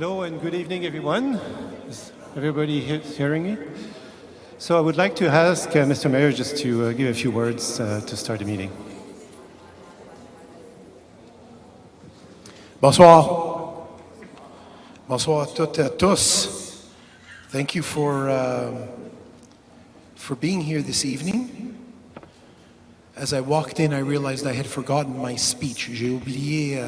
Hello and good evening, everyone. Is everybody hearing me? So I would like to ask Mr. Mayor just to give a few words to start the meeting. Bonsoir. Bonsoir à toutes et à tous. Thank you for being here this evening. As I walked in, I realized I had forgotten my speech. J'ai oublié...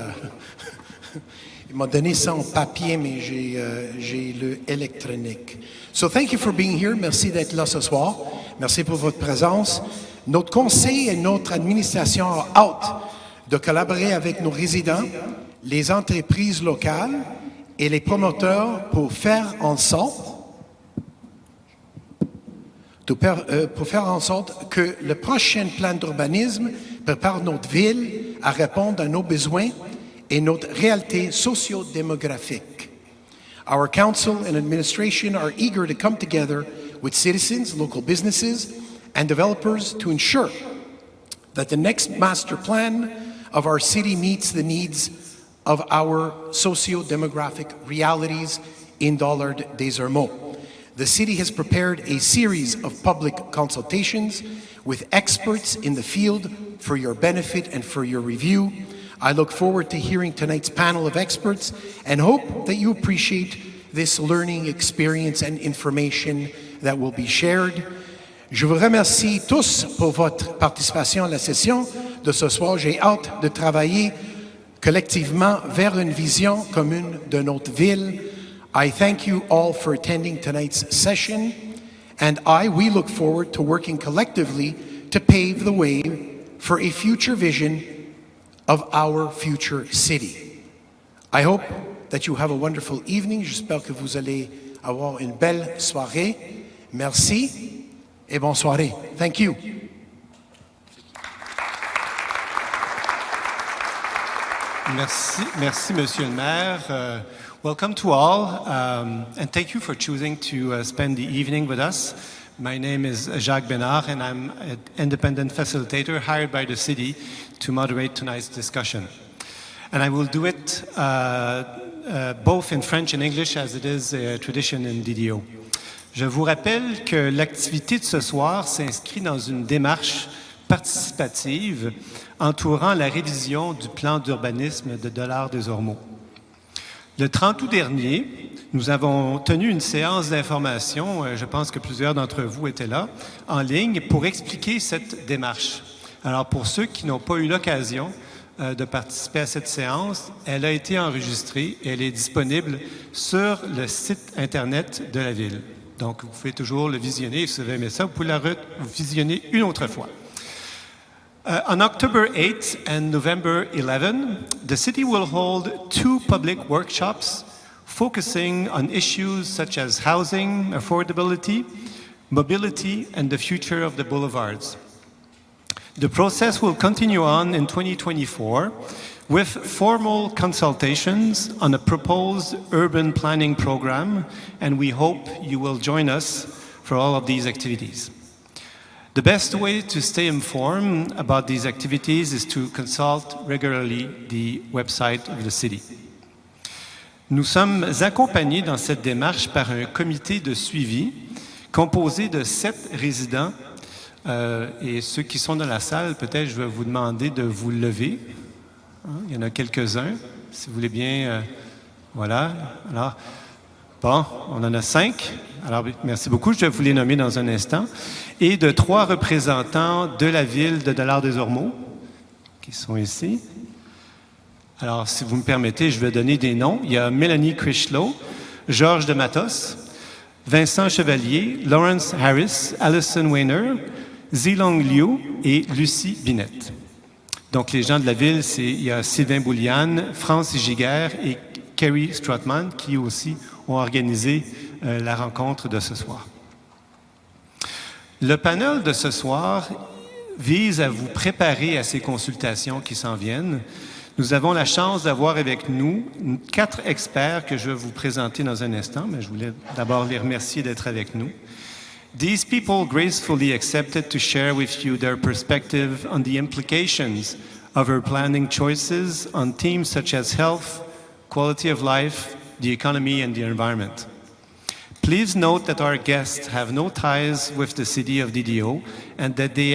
il m'a donné ça en papier, mais j'ai le électronique. So thank you for being here. Merci d'être là ce soir. Merci pour votre présence. Notre conseil et notre administration ont hâte de collaborer avec nos résidents, les entreprises locales et les promoteurs pour faire en sorte que le prochain plan d'urbanisme prépare notre ville à répondre à nos besoins et notre réalité socio-démographique. Our council and administration are eager to come together with citizens, local businesses, and developers to ensure that the next master plan of our city meets the needs of our socio-demographic realities in Dollard-des-Ormeaux. The city has prepared a series of public consultations with experts in the field for your benefit and for your review. I look forward to hearing tonight's panel of experts and hope that you appreciate this learning experience and information that will be shared. Je vous remercie tous pour votre participation à la session de ce soir. J'ai hâte de travailler collectivement vers une vision commune de notre ville. I thank you all for attending tonight's session, and we look forward to working collectively to pave the way for a future vision of our future city. I hope that you have a wonderful evening. J'espère que vous allez avoir une belle soirée. Merci et bonne soirée. Thank you. Merci, Monsieur le Maire. Welcome to all, and thank you for choosing to spend the evening with us. My name is Jacques Bénard, and I'm an independent facilitator hired by the city to moderate tonight's discussion. And I will do it both in French and English, as it is a tradition in DDO. Je vous rappelle que l'activité de ce soir s'inscrit dans une démarche participative entourant la révision du plan d'urbanisme de Dollard-des-Ormeaux. Le 30 août dernier, nous avons tenu une séance d'information, je pense que plusieurs d'entre vous étaient là, en ligne, pour expliquer cette démarche. Alors, pour ceux qui n'ont pas eu l'occasion de participer à cette séance, elle a été enregistrée et elle est disponible sur le site Internet de la Ville. Donc, vous pouvez toujours le visionner. Si vous avez aimé ça, vous pouvez la visionner une autre fois. On October 8th and November 11, the city will hold 2 public workshops focusing on issues such as housing, affordability, mobility, and the future of the boulevards. The process will continue on in 2024 with formal consultations on a proposed urban planning program, and we hope you will join us for all of these activities. The best way to stay informed about these activities is to consult regularly the website of the city. Nous sommes accompagnés dans cette démarche par un comité de suivi composé de 7 résidents. Et ceux qui sont dans la salle, peut-être je vais vous demander de vous lever. Il y en a quelques-uns, si vous voulez bien. Voilà. Alors, bon, on en a 5. Alors, merci beaucoup. Je vais vous les nommer dans un instant. Et de 3 représentants de la ville de Dollard-des-Ormeaux qui sont ici. Alors, si vous me permettez, je vais donner des noms. Il y a Mélanie Critchlow, Georges de Matos, Vincent Chevalier, Lawrence Harris, Alison Weiner, Zilong Liu et Lucie Binette. Donc, les gens de la ville, il y a Sylvain Bouliane, France Giguère et Kerry Strotman qui aussi ont organisé la rencontre de ce soir. Le panel de ce soir vise à vous préparer à ces consultations qui s'en viennent. Nous avons la chance d'avoir avec nous 4 experts que je vais vous présenter dans un instant, mais je voulais d'abord les remercier d'être avec nous. These people gracefully accepted to share with you their perspective on the implications of our planning choices on themes such as health, quality of life, the economy and the environment. Please note that our guests have no ties with the city of DDO and that the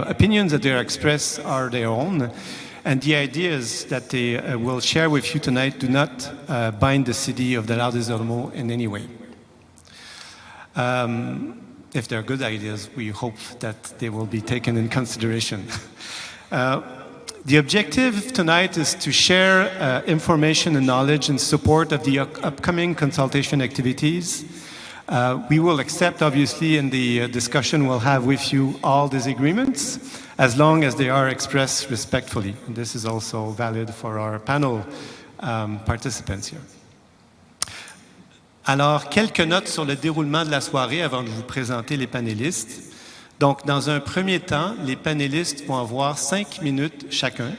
opinions that they express are their own, and the ideas that they will share with you tonight do not bind the city of Dollard-des-Ormeaux in any way. If they're good ideas, we hope that they will be taken in consideration. The objective tonight is to share information and knowledge in support of the upcoming consultation activities. We will accept, obviously, in the discussion we'll have with you all disagreements, as long as they are expressed respectfully. And this is also valid for our panel participants here. Alors, quelques notes sur le déroulement de la soirée avant de vous présenter les panélistes. Donc, dans un premier temps, les panélistes vont avoir 5 minutes chacun,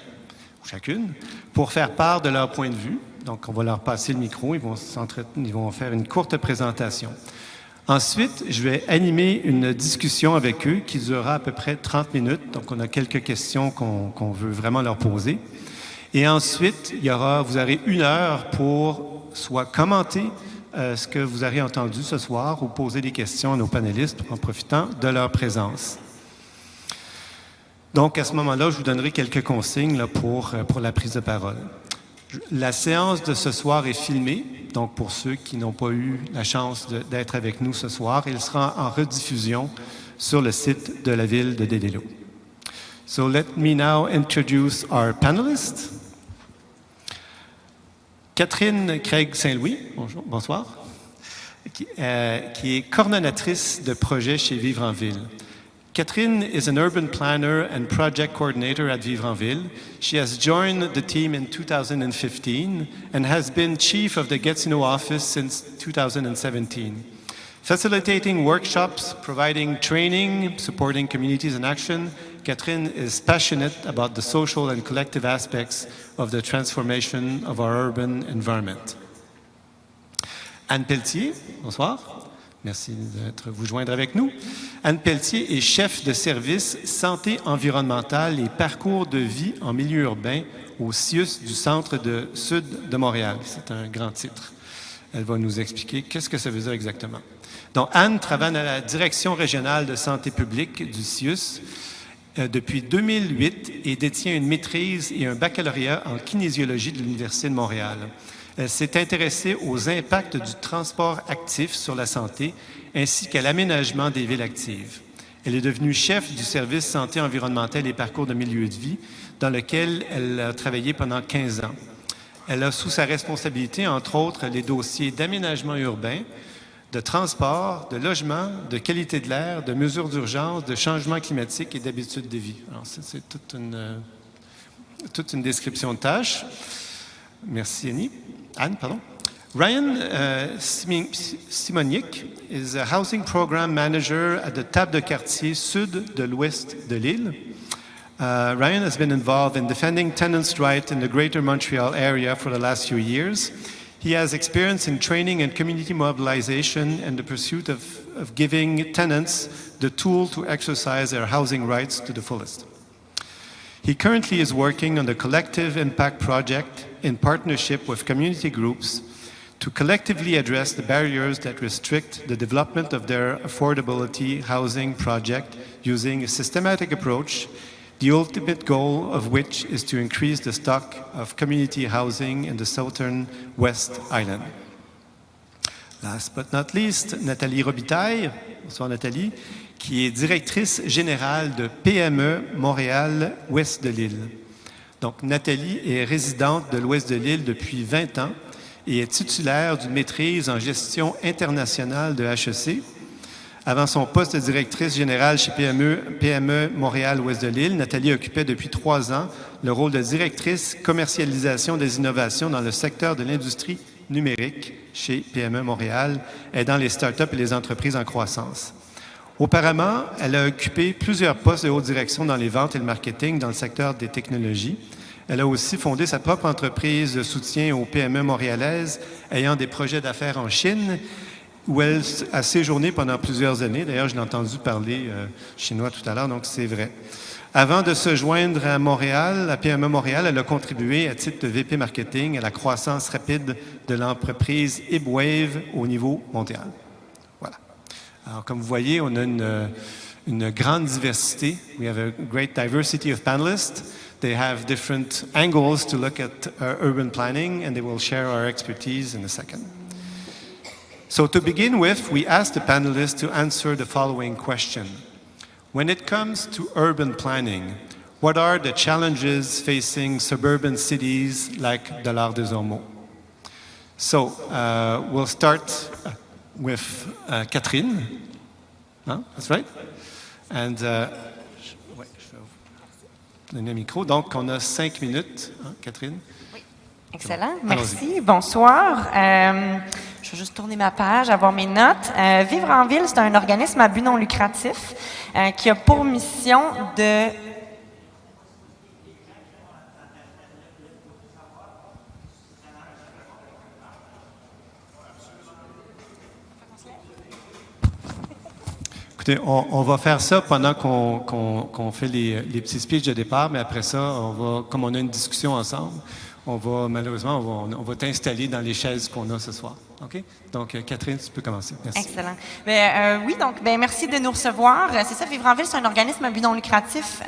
ou chacune, pour faire part de leur point de vue. Donc, on va leur passer le micro, ils vont faire une courte présentation. Ensuite, je vais animer une discussion avec eux qui durera à peu près 30 minutes. Donc, on a quelques questions qu'on veut vraiment leur poser. Et ensuite, vous aurez 1 heure pour soit commenter ce que vous aurez entendu ce soir ou poser des questions à nos panélistes en profitant de leur présence. Donc, à ce moment-là, je vous donnerai quelques consignes là, pour la prise de parole. La séance de ce soir est filmée, donc pour ceux qui n'ont pas eu la chance d'être avec nous ce soir, elle sera en rediffusion sur le site de la ville de DDO. So let me now introduce our panelists. Catherine Craig-Saint-Louis, bonsoir, qui est coordonnatrice de projet chez Vivre en Ville. Catherine is an urban planner and project coordinator at Vivre en Ville. She has joined the team in 2015 and has been chief of the Gatineau office since 2017. Facilitating workshops, providing training, supporting communities in action, Catherine is passionate about the social and collective aspects of the transformation of our urban environment. Anne Pelletier, bonsoir. Merci de vous joindre avec nous. Anne Pelletier est chef de service santé environnementale et parcours de vie en milieu urbain au CIUS du centre de sud de Montréal. C'est un grand titre. Elle va nous expliquer qu'est-ce que ça veut dire exactement. Donc, Anne travaille à la direction régionale de santé publique du CIUS depuis 2008 et détient une maîtrise et un baccalauréat en kinésiologie de l'Université de Montréal. Elle s'est intéressée aux impacts du transport actif sur la santé ainsi qu'à l'aménagement des villes actives. Elle est devenue chef du service santé environnementale et parcours de milieu de vie dans lequel elle a travaillé pendant 15 ans. Elle a sous sa responsabilité, entre autres, les dossiers d'aménagement urbain, de transport, de logement, de qualité de l'air, de mesures d'urgence, de changement climatique et d'habitudes de vie. Alors, c'est toute une description de tâches. Merci, Anne, pardon. Ryan Simonic is a housing program manager at the table de quartier sud de l'ouest de l'île. Ryan has been involved in defending tenants' rights in the Greater Montreal area for the last few years. He has experience in training and community mobilization and the pursuit of giving tenants the tool to exercise their housing rights to the fullest. He currently is working on the Collective Impact Project in partnership with community groups to collectively address the barriers that restrict the development of their affordability housing project using a systematic approach, the ultimate goal of which is to increase the stock of community housing in the southern West Island. Last but not least, Nathalie Robitaille, bonsoir Nathalie, qui est directrice générale de PME Montréal Ouest de l'île. Donc Nathalie est résidente de l'Ouest de l'île depuis 20 ans et est titulaire d'une maîtrise en gestion internationale de HEC. Avant son poste de directrice générale chez PME Montréal-Ouest de l'île, Nathalie occupait depuis 3 ans le rôle de directrice commercialisation des innovations dans le secteur de l'industrie numérique chez PME Montréal, aidant les startups et les entreprises en croissance. Auparavant, elle a occupé plusieurs postes de haute direction dans les ventes et le marketing dans le secteur des technologies. Elle a aussi fondé sa propre entreprise de soutien aux PME montréalaises ayant des projets d'affaires en Chine, où elle a séjourné pendant plusieurs années. D'ailleurs, je l'ai entendu parler chinois tout à l'heure, donc c'est vrai. Avant de se joindre à Montréal, à PME Montréal, elle a contribué à titre de VP Marketing à la croissance rapide de l'entreprise Ibwave au niveau mondial. Voilà. Alors, comme vous voyez, on a une grande diversité. We have a great diversity of panelists. They have different angles to look at urban planning, and they will share our expertise in a second. So to begin with, we asked the panelists to answer the following question. When it comes to urban planning, what are the challenges facing suburban cities like Dollard-des-Ormeaux? So we'll start with Catherine. Huh? That's right. And donner un micro. Donc, on a 5 minutes. Hein, Catherine? Oui. Excellent. Merci. Bonsoir. Je vais juste tourner ma page, avoir mes notes. Vivre en ville, c'est un organisme à but non lucratif qui a pour mission de... Écoutez, on va faire ça pendant qu'on fait les petits speeches de départ, mais après ça, comme on a une discussion ensemble, malheureusement, on va t'installer dans les chaises qu'on a ce soir. OK? Donc, Catherine, tu peux commencer. Merci. Excellent. Oui, donc, merci de nous recevoir. C'est ça, Vivre en ville, c'est un organisme à but non lucratif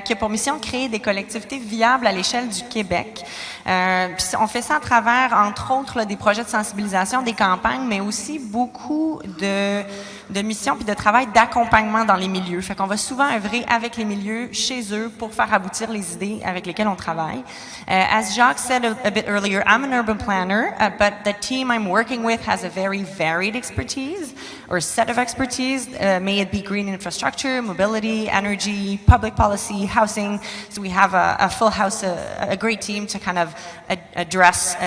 qui a pour mission de créer des collectivités viables à l'échelle du Québec. On fait ça à travers, entre autres, des projets de sensibilisation, des campagnes, mais aussi beaucoup de missions puis de travail d'accompagnement dans les milieux. Fait qu'on va souvent œuvrer avec les milieux, chez eux, pour faire aboutir les idées avec lesquelles on travaille. As Jacques said a bit earlier, I'm an urban planner, but the team I'm working with has a very varied expertise or set of expertise. May it be green infrastructure, mobility, energy, public policy, housing. So we have a full house, a great team to kind of address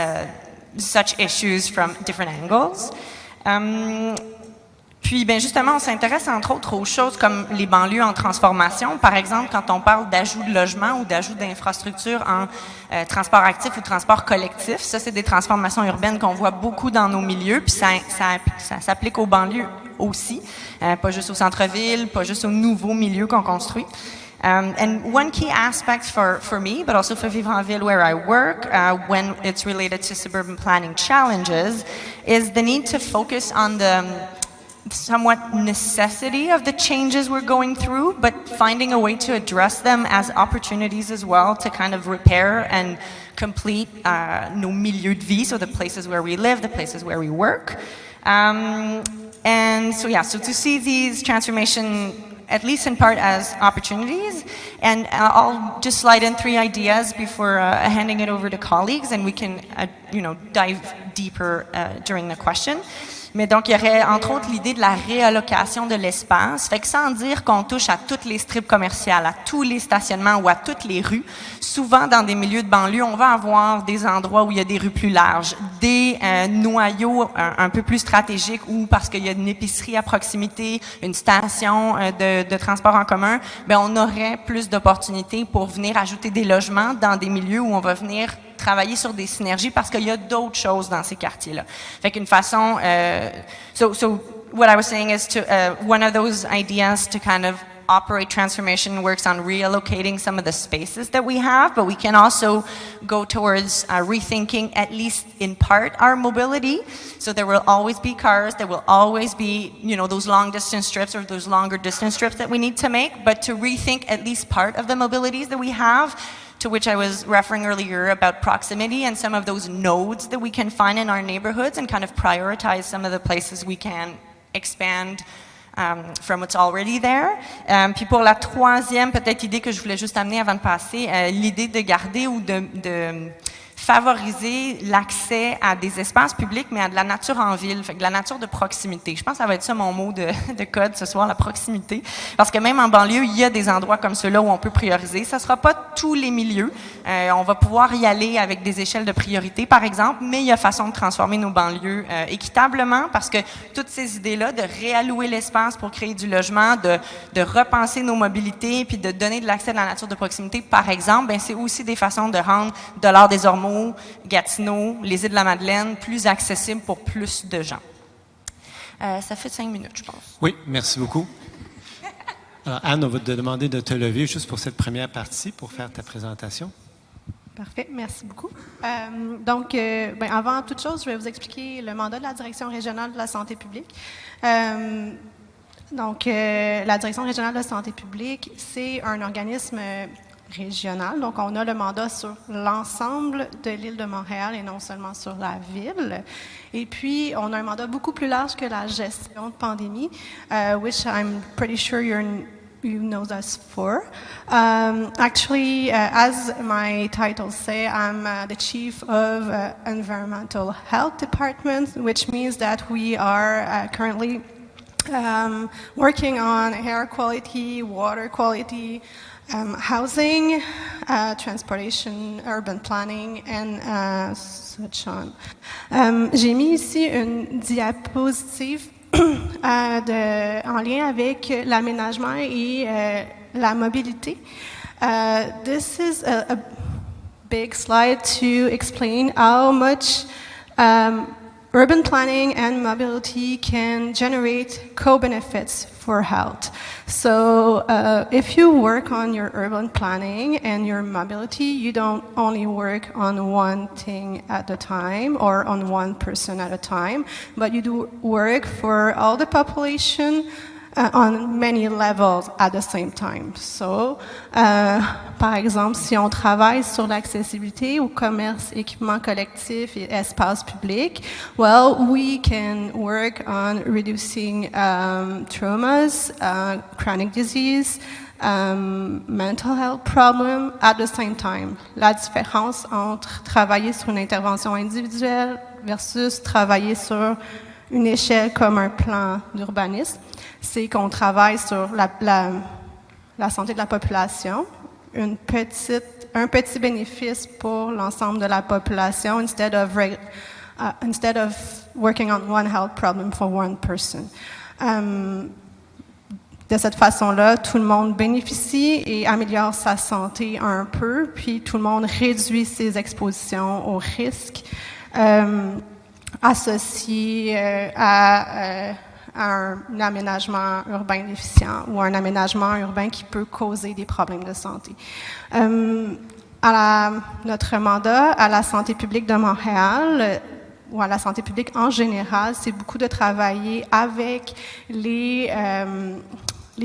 such issues from different angles. Puis, justement, on s'intéresse entre autres aux choses comme les banlieues en transformation. Par exemple, quand on parle d'ajout de logement ou d'ajout d'infrastructures en transport actif ou transport collectif, ça, c'est des transformations urbaines qu'on voit beaucoup dans nos milieux, puis ça s'applique aux banlieues aussi, pas juste au centre-ville, pas juste aux nouveaux milieux qu'on construit. And one key aspect for me, but also for Vivre en Ville where I work, when it's related to suburban planning challenges, is the need to focus on the somewhat necessity of the changes we're going through, but finding a way to address them as opportunities as well to kind of repair and complete nos milieux de vie, so the places where we live, the places where we work. And so to see these transformation, at least in part, as opportunities. And I'll just slide in 3 ideas before handing it over to colleagues, and we can, dive deeper during the question. Mais donc, il y aurait entre autres l'idée de la réallocation de l'espace. Fait que sans dire qu'on touche à toutes les strips commerciales, à tous les stationnements ou à toutes les rues, souvent dans des milieux de banlieue, on va avoir des endroits où il y a des rues plus larges, des noyaux un peu plus stratégiques ou parce qu'il y a une épicerie à proximité, une station de transport en commun, on aurait plus d'opportunités pour venir ajouter des logements dans des milieux où on va venir travailler sur des synergies parce qu'il y a d'autres choses dans ces quartiers-là. Fait qu'une façon, so what I was saying is one of those ideas to kind of operate transformation works on reallocating some of the spaces that we have, but we can also go towards rethinking, at least in part, our mobility. So there will always be cars, there will always be, those long distance trips or those longer distance trips that we need to make, but to rethink at least part of the mobilities that we have, to which I was referring earlier about proximity and some of those nodes that we can find in our neighborhoods and kind of prioritize some of the places we can expand from what's already there. Puis pour la troisième peut-être idée que je voulais juste amener avant de passer, l'idée de garder ou de favoriser l'accès à des espaces publics, mais à de la nature en ville, fait que de la nature de proximité. Je pense que ça va être ça mon mot de code ce soir, la proximité. Parce que même en banlieue, il y a des endroits comme ceux-là où on peut prioriser. Ça ne sera pas tous les milieux. On va pouvoir y aller avec des échelles de priorité, par exemple, mais il y a façon de transformer nos banlieues équitablement parce que toutes ces idées-là de réallouer l'espace pour créer du logement, de repenser nos mobilités puis de donner de l'accès à la nature de proximité, par exemple, c'est aussi des façons de rendre Dollard-des-Ormeaux, Gatineau, les îles de la Madeleine, plus accessibles pour plus de gens. Ça fait 5 minutes, je pense. Oui, merci beaucoup. Alors, Anne, on va te demander de te lever juste pour cette première partie pour faire ta présentation. Parfait, merci beaucoup. Avant toute chose, je vais vous expliquer le mandat de la Direction régionale de la santé publique. La Direction régionale de la santé publique, c'est un organisme régional. Donc, on a le mandat sur l'ensemble de l'île de Montréal et non seulement sur la ville. Et puis, on a un mandat beaucoup plus large que la gestion de pandémie, which I'm pretty sure you know us for. As my title say, I'm the chief of environmental health department, which means that we are currently working on air quality, water quality, housing, transportation, urban planning, and such on. J'ai mis ici une diapositive en lien avec l'aménagement et la mobilité. This is a big slide to explain how much urban planning and mobility can generate co-benefits for health. So if you work on your urban planning and your mobility, you don't only work on one thing at a time or on one person at a time, but you do work for all the population on many levels at the same time. So, par exemple, si on travaille sur l'accessibilité au commerce, équipements collectifs et espaces publics, well, we can work on reducing traumas, chronic disease, mental health problem at the same time. La différence entre travailler sur une intervention individuelle versus travailler sur une échelle comme un plan d'urbanisme, c'est qu'on travaille sur la santé de la population, un petit bénéfice pour l'ensemble de la population instead of working on one health problem for one person. De cette façon-là, tout le monde bénéficie et améliore sa santé un peu, puis tout le monde réduit ses expositions aux risques associés à un aménagement urbain déficient ou un aménagement urbain qui peut causer des problèmes de santé. Notre mandat à la santé publique de Montréal, ou à la santé publique en général, c'est beaucoup de travailler avec les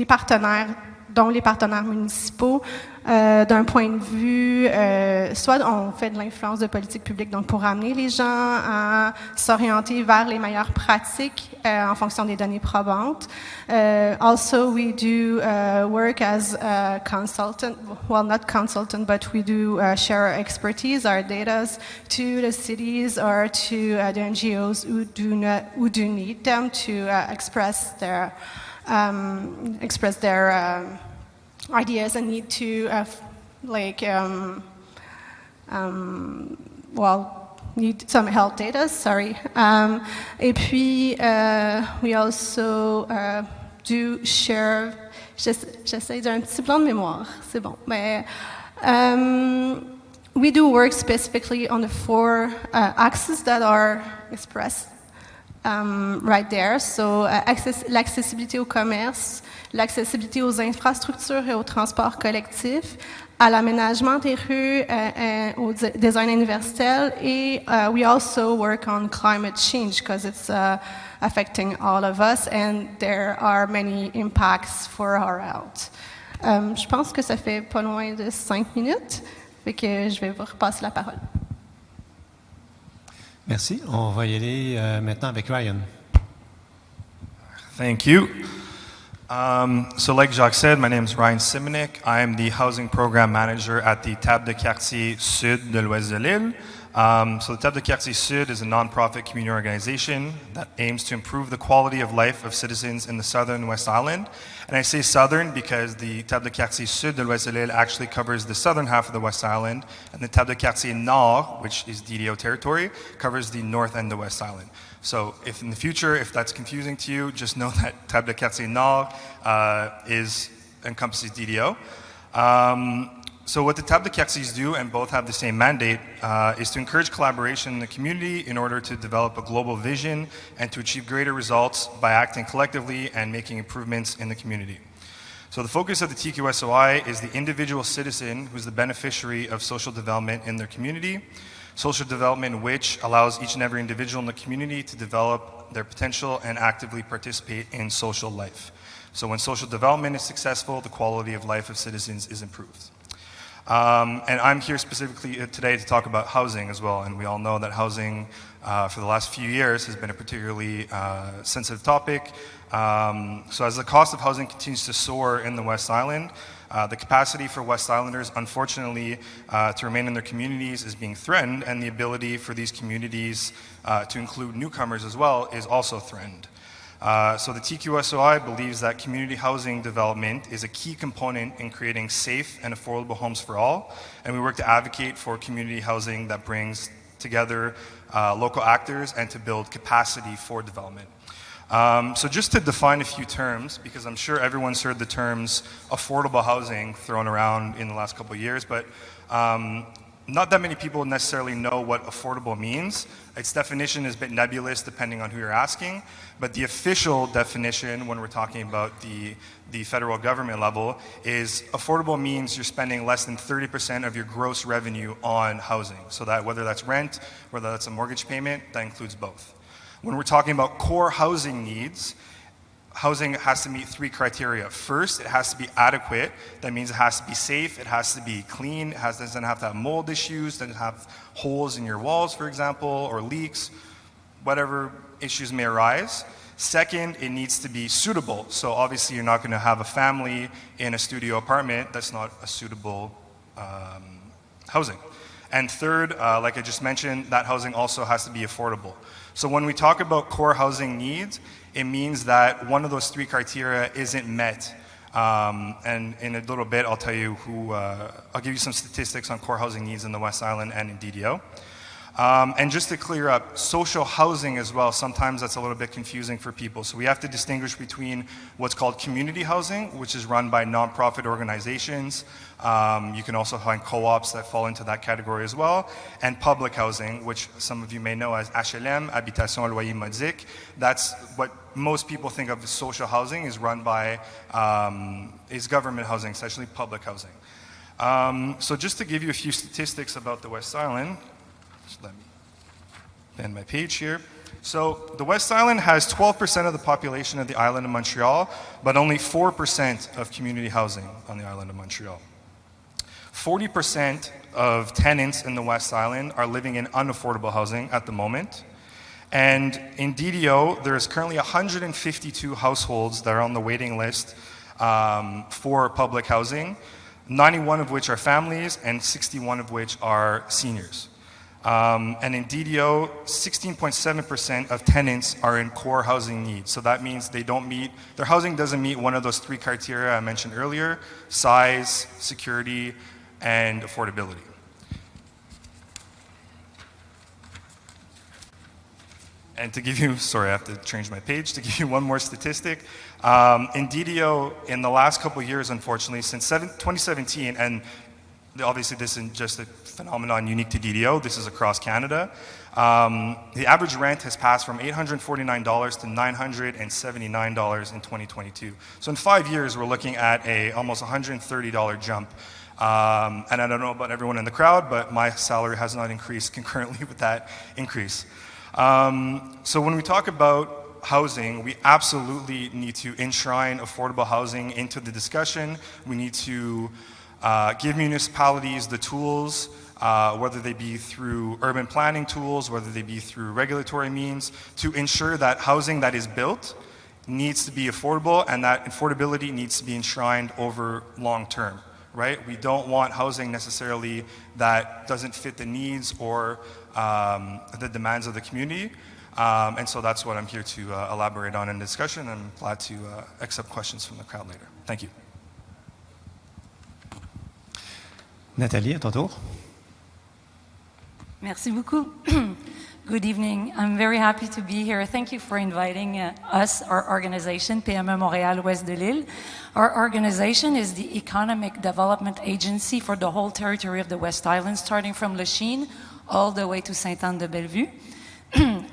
partenaires, dont les partenaires municipaux, d'un point de vue, soit on fait de l'influence de politique publique, donc pour amener les gens à s'orienter vers les meilleures pratiques en fonction des données probantes. Also, we do work as a consultant, well, not consultant, but we do share our expertise, our data to the cities or to the NGOs who do need them to express their ideas and need to need some health data, sorry. Et puis, we also do share, j'essaie d'un petit blanc de mémoire, c'est bon, mais we do work specifically on the 4 axes that are expressed right there. So, l'accessibilité au commerce, l'accessibilité aux infrastructures et au transport collectif, à l'aménagement des rues, au design universel, et we also work on climate change because it's affecting all of us and there are many impacts for our health. Je pense que ça fait pas loin de 5 minutes, fait que je vais vous repasser la parole. Merci. On va y aller maintenant avec Ryan. Thank you. So like Jacques said, my name is Ryan Simonik. I am the Housing Program Manager at the Table de Quartier Sud de l'Ouest de l'île. So the Table de Quartier Sud is a nonprofit community organization that aims to improve the quality of life of citizens in the southern West Island. And I say southern because the Table de Quartier Sud de l'Ouest de l'île actually covers the southern half of the West Island, and the Table de Quartier Nord, which is DDO territory, covers the north end of West Island. So if in the future, if that's confusing to you, just know that Table de Quartier Nord encompasses DDO. So what the Table de Quartiers do, and both have the same mandate, is to encourage collaboration in the community in order to develop a global vision and to achieve greater results by acting collectively and making improvements in the community. So the focus of the TQSOI is the individual citizen who's the beneficiary of social development in their community, social development which allows each and every individual in the community to develop their potential and actively participate in social life. So when social development is successful, the quality of life of citizens is improved. And I'm here specifically today to talk about housing as well, and we all know that housing for the last few years has been a particularly sensitive topic. So as the cost of housing continues to soar in the West Island, the capacity for West Islanders, unfortunately, to remain in their communities is being threatened, and the ability for these communities to include newcomers as well is also threatened. So the TQSOI believes that community housing development is a key component in creating safe and affordable homes for all, and we work to advocate for community housing that brings together local actors and to build capacity for development. So just to define a few terms, because I'm sure everyone's heard the terms affordable housing thrown around in the last couple of years, but not that many people necessarily know what affordable means. Its definition is a bit nebulous depending on who you're asking, but the official definition when we're talking about the federal government level is affordable means you're spending less than 30% of your gross revenue on housing. So that whether that's rent, whether that's a mortgage payment, that includes both. When we're talking about core housing needs, housing has to meet 3 criteria. First, it has to be adequate. That means it has to be safe, it has to be clean, it doesn't have to have mold issues, doesn't have holes in your walls, for example, or leaks, whatever issues may arise. Second, it needs to be suitable. So obviously you're not going to have a family in a studio apartment. That's not a suitable housing. And third, like I just mentioned, that housing also has to be affordable. So when we talk about core housing needs, it means that one of those 3 criteria isn't met. And in a little bit, I'll tell you I'll give you some statistics on core housing needs in the West Island and in DDO. And just to clear up, social housing as well, sometimes that's a little bit confusing for people. So we have to distinguish between what's called community housing, which is run by nonprofit organizations. You can also find co-ops that fall into that category as well, and public housing, which some of you may know as HLM, Habitation Loyer Modique. That's what most people think of as social housing, is run by, is government housing, essentially public housing. So just to give you a few statistics about the West Island, just let me bend my page here. So the West Island has 12% of the population of the island of Montreal, but only 4% of community housing on the island of Montreal. 40% of tenants in the West Island are living in unaffordable housing at the moment. And in DDO, there is currently 152 households that are on the waiting list for public housing, 91 of which are families and 61 of which are seniors. And in DDO, 16.7% of tenants are in core housing needs. So that means their housing doesn't meet one of those 3 criteria I mentioned earlier: size, security, and affordability. And to give you, sorry, I have to change my page, to give you one more statistic. In DDO, in the last couple of years, unfortunately, since 2017, and obviously this isn't just a phenomenon unique to DDO, this is across Canada. The average rent has passed from $849 to $979 in 2022. So in 5 years, we're looking at a almost $130 jump. And I don't know about everyone in the crowd, but my salary has not increased concurrently with that increase. So when we talk about housing, we absolutely need to enshrine affordable housing into the discussion. We need to give municipalities the tools, whether they be through urban planning tools, whether they be through regulatory means, to ensure that housing that is built needs to be affordable, and that affordability needs to be enshrined over long term, right? We don't want housing necessarily that doesn't fit the needs or the demands of the community. And so that's what I'm here to elaborate on in the discussion. I'm glad to accept questions from the crowd later. Thank you. Nathalie, à ton tour. Merci beaucoup. Good evening. I'm very happy to be here. Thank you for inviting us, our organization, PME Montréal Ouest de l'Île. Our organization is the economic development agency for the whole territory of the West Island, starting from Lachine all the way to Sainte-Anne-de-Bellevue.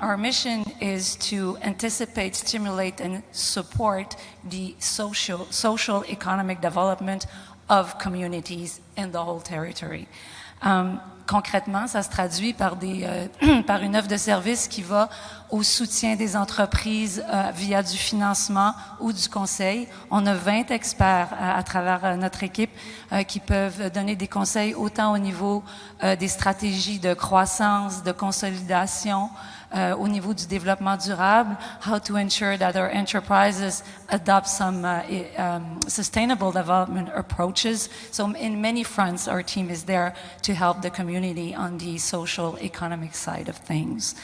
our mission is to anticipate, stimulate, and support the social economic development of communities in the whole territory. Concrètement, ça se traduit par, par une offre de service qui va au soutien des entreprises via du financement ou du conseil. On a 20 experts à travers notre équipe qui peuvent donner des conseils autant au niveau des stratégies de croissance, de consolidation, au niveau du développement durable, how to ensure that our enterprises adopt some sustainable development approaches. So in many fronts, our team is there to help the community on the social economic side of things.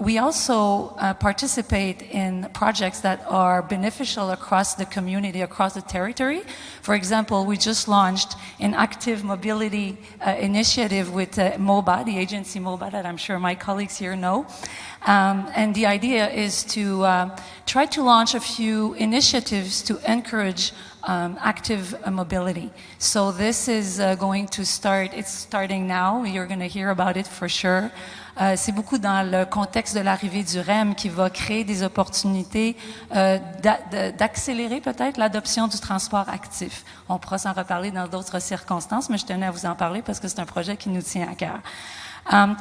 We also participate in projects that are beneficial across the community, across the territory. For example, we just launched an active mobility initiative with MOBA, the agency MOBA that I'm sure my colleagues here know. And the idea is to try to launch a few initiatives to encourage active mobility. So this is going to start, it's starting now, you're going to hear about it for sure. C'est beaucoup dans le contexte de l'arrivée du REM qui va créer des opportunités d'accélérer peut-être l'adoption du transport actif. On pourra s'en reparler dans d'autres circonstances, mais je tenais à vous en parler parce que c'est un projet qui nous tient à cœur.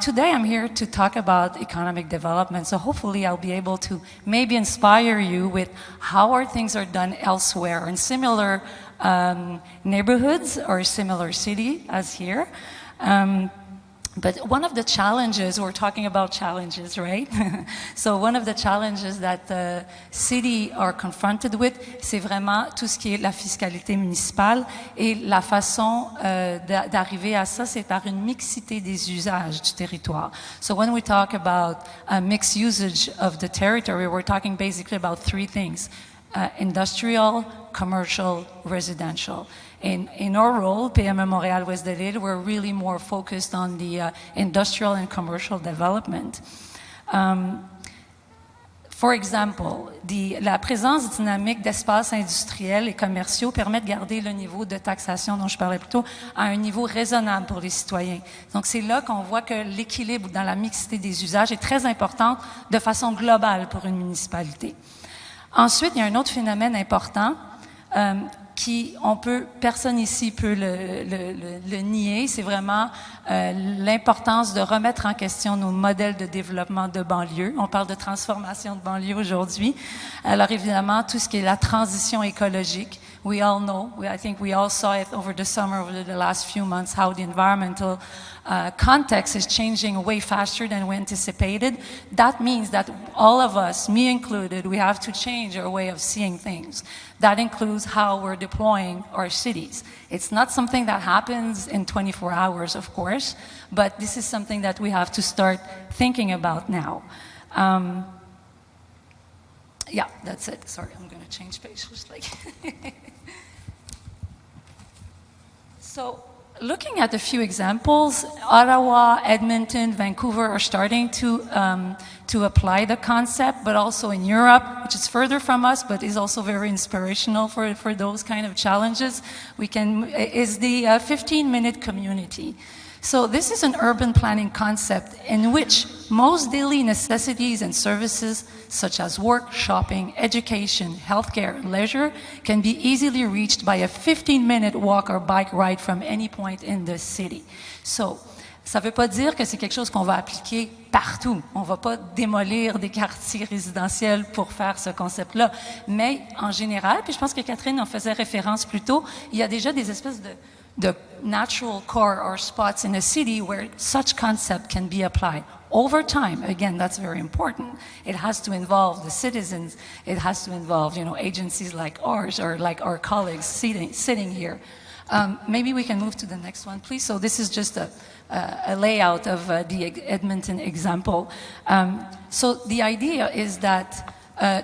Today I'm here to talk about economic development, so hopefully I'll be able to maybe inspire you with how our things are done elsewhere in similar neighborhoods or similar city as here. But one of the challenges, we're talking about challenges, right? So one of the challenges that the city are confronted with, c'est vraiment tout ce qui est la fiscalité municipale et la façon d'arriver à ça, c'est par une mixité des usages du territoire. So when we talk about mixed usage of the territory, we're talking basically about three things: industrial, commercial, residential. In our role, PME Montréal-Ouest de l'Île, we're really more focused on the industrial and commercial development. For example, la présence dynamique d'espaces industriels et commerciaux permet de garder le niveau de taxation dont je parlais plus tôt à un niveau raisonnable pour les citoyens. Donc c'est là qu'on voit que l'équilibre dans la mixité des usages est très important de façon globale pour une municipalité. Ensuite, il y a un autre phénomène important personne ici peut le nier, c'est vraiment l'importance de remettre en question nos modèles de développement de banlieue. On parle de transformation de banlieue aujourd'hui. Alors évidemment, tout ce qui est la transition écologique, we all know, I think we all saw it over the summer, over the last few months, how the environmental context is changing way faster than we anticipated. That means that all of us, me included, we have to change our way of seeing things. That includes how we're deploying our cities. It's not something that happens in 24 hours, of course, but this is something that we have to start thinking about now. Yeah, that's it. Sorry, I'm going to change page just like. So, looking at a few examples, Ottawa, Edmonton, Vancouver are starting to apply the concept, but also in Europe, which is further from us, but is also very inspirational for those kind of challenges, is the 15-minute community. So this is an urban planning concept in which most daily necessities and services such as work, shopping, education, healthcare, and leisure can be easily reached by a 15-minute walk or bike ride from any point in the city. So, ça ne veut pas dire que c'est quelque chose qu'on va appliquer partout. On ne va pas démolir des quartiers résidentiels pour faire ce concept-là. Mais en général, puis je pense que Catherine en faisait référence plus tôt, il y a déjà des espèces de natural core or spots in a city where such concept can be applied. Over time, again, that's very important. It has to involve the citizens. It has to involve, agencies like ours or like our colleagues sitting here. Maybe we can move to the next one, please. So this is just a layout of the Edmonton example. So the idea is that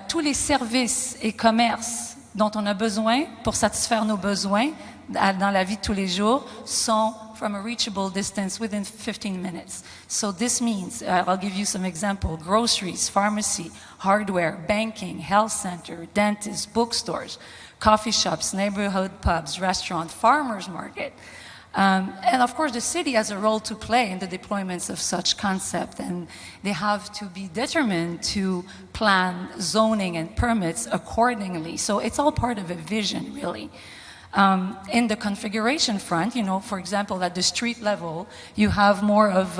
tous les services et commerces dont on a besoin pour satisfaire nos besoins dans la vie de tous les jours sont from a reachable distance within 15 minutes. So this means, I'll give you some example, groceries, pharmacy, hardware, banking, health center, dentists, bookstores, coffee shops, neighborhood pubs, restaurant, farmers market. And of course, the city has a role to play in the deployments of such concept, and they have to be determined to plan zoning and permits accordingly. So it's all part of a vision, really. In the configuration front, for example, at the street level, you have more of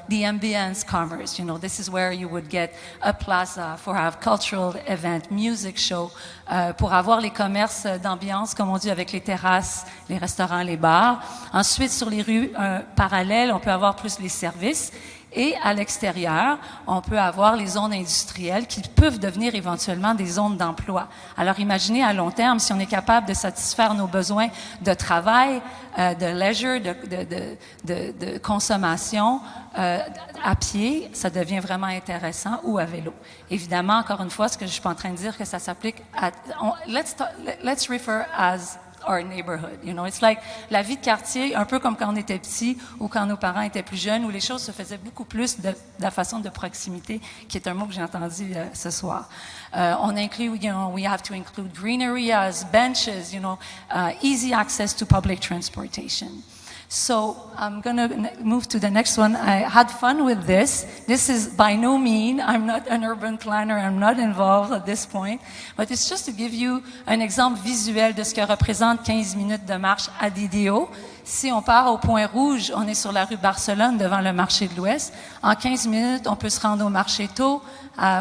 the ambience commerce. This is where you would get a plaza for have cultural event, music show, pour avoir les commerces d'ambiance, comme on dit, avec les terrasses, les restaurants, les bars. Ensuite, sur les rues parallèles, on peut avoir plus les services. Et à l'extérieur, on peut avoir les zones industrielles qui peuvent devenir éventuellement des zones d'emploi. Alors imaginez à long terme, si on est capable de satisfaire nos besoins de travail, de leisure, de consommation à pied, ça devient vraiment intéressant, ou à vélo. Évidemment, encore une fois, ce que je suis pas en train de dire, que ça s'applique à... Let's refer as our neighborhood. It's like la vie de quartier, un peu comme quand on était petit ou quand nos parents étaient plus jeunes, où les choses se faisaient beaucoup plus de la façon de proximité, qui est un mot que j'ai entendu ce soir. On inclut, we have to include green areas, benches, easy access to public transportation. So I'm going to move to the next one. I had fun with this. This is by no means, I'm not an urban planner, I'm not involved at this point, but it's just to give you un exemple visuel de ce que représente 15 minutes de marche à DDO. Si on part au point rouge, on est sur la rue Barcelone devant le marché de l'Ouest. En 15 minutes, on peut se rendre au marché Taux,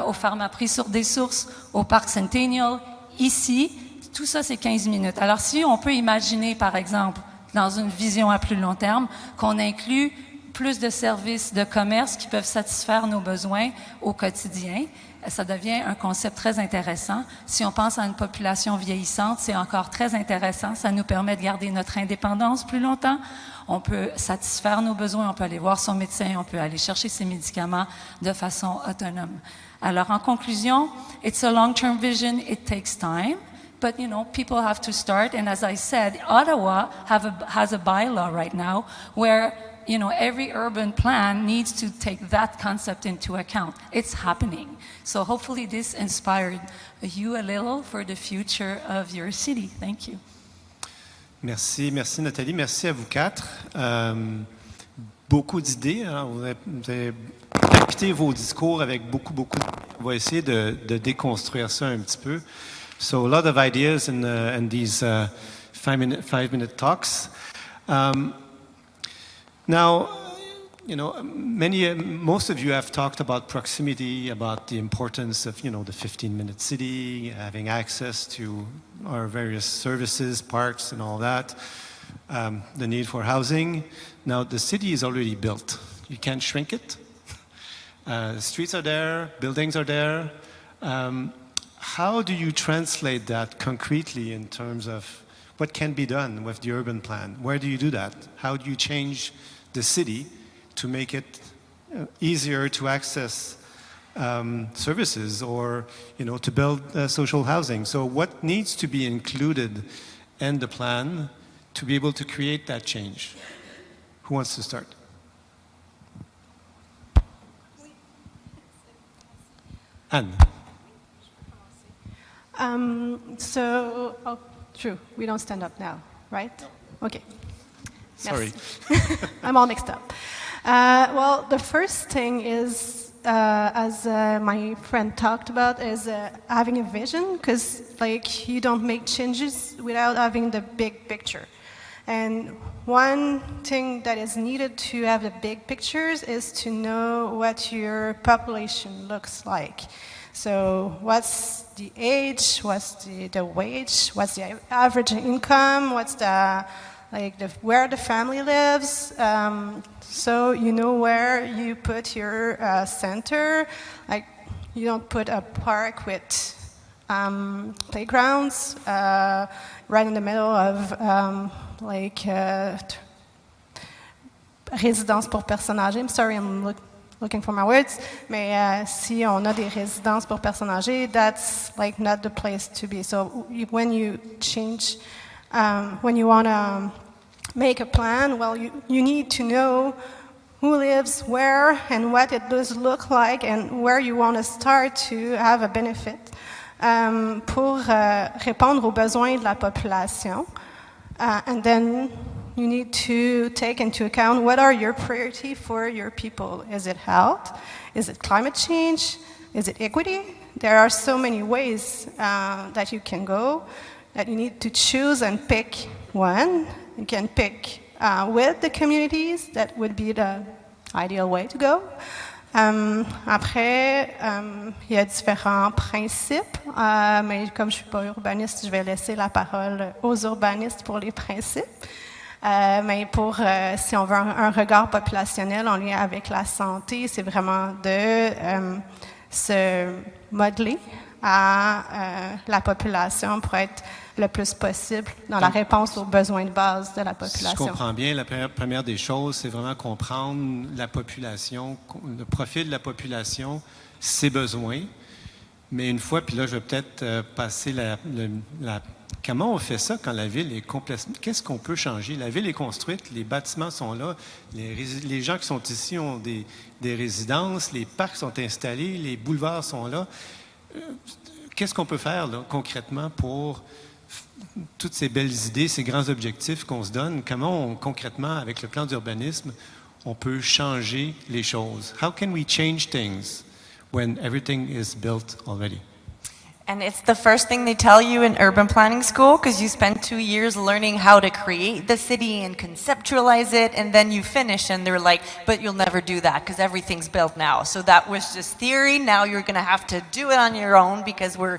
au Pharmaprix sur des sources, au Parc Centennial, ici. Tout ça, c'est 15 minutes. Alors si on peut imaginer, par exemple, dans une vision à plus long terme, qu'on inclut plus de services de commerce qui peuvent satisfaire nos besoins au quotidien. Ça devient un concept très intéressant. Si on pense à une population vieillissante, c'est encore très intéressant. Ça nous permet de garder notre indépendance plus longtemps. On peut satisfaire nos besoins, on peut aller voir son médecin, on peut aller chercher ses médicaments de façon autonome. Alors, en conclusion, it's a long-term vision, it takes time. But, people have to start. And as I said, Ottawa has a bylaw right now where, every urban plan needs to take that concept into account. It's happening. So hopefully this inspired you a little for the future of your city. Thank you. Merci Nathalie, merci à vous quatre. Beaucoup d'idées, hein? Vous avez capté vos discours avec beaucoup. On va essayer de déconstruire ça un petit peu. So a lot of ideas in these 5-minute talks. Now, most of you have talked about proximity, about the importance of, the 15-minute city, having access to our various services, parks, and all that. The need for housing. Now, the city is already built. You can't shrink it. Streets are there, buildings are there. How do you translate that concretely in terms of what can be done with the urban plan? Where do you do that? How do you change the city to make it easier to access services or, to build social housing? So what needs to be included in the plan to be able to create that change? Who wants to start? Anne. True, we don't stand up now, right? Okay. Sorry. I'm all mixed up. Well, the first thing is, as my friend talked about, is having a vision, because you don't make changes without having the big picture. And one thing that is needed to have the big pictures is to know what your population looks like. So what's the age, what's the wage, what's the average income, what's where the family lives, so you know where you put your center. You don't put a park with playgrounds right in the middle of résidence pour personnes âgées. I'm sorry, I'm looking for my words, mais si on a des résidences pour personnes âgées, that's not the place to be. So when you change, when you want to make a plan, well, you need to know who lives where and what it does look like and where you want to start to have a benefit pour répondre aux besoins de la population. And then You need to take into account what are your priorities for your people. Is it health? Is it climate change? Is it equity? There are so many ways that you can go that you need to choose and pick one. You can pick with the communities, that would be the ideal way to go. Après, il y a différents principes, mais comme je ne suis pas urbaniste, je vais laisser la parole aux urbanistes pour les principes. Mais pour, si on veut un regard populationnel en lien avec la santé, c'est vraiment de se modeler à la population pour être le plus possible dans la réponse aux besoins de base de la population. Si je comprends bien, la première des choses, c'est vraiment comprendre la population, le profil de la population, ses besoins. Mais une fois, puis là, je vais peut-être passer comment on fait ça quand la ville est complètement... Qu'est-ce qu'on peut changer? La ville est construite, les bâtiments sont là, les gens qui sont ici ont des résidences, les parcs sont installés, les boulevards sont là. Qu'est-ce qu'on peut faire là, concrètement pour toutes ces belles idées, ces grands objectifs qu'on se donne? Comment concrètement, avec le plan d'urbanisme, on peut changer les choses? How can we change things when everything is built already? And it's the first thing they tell you in urban planning school, because you spend 2 years learning how to create the city and conceptualize it, and then you finish and they're like, but you'll never do that because everything's built now. So that was just theory. Now you're going to have to do it on your own because we're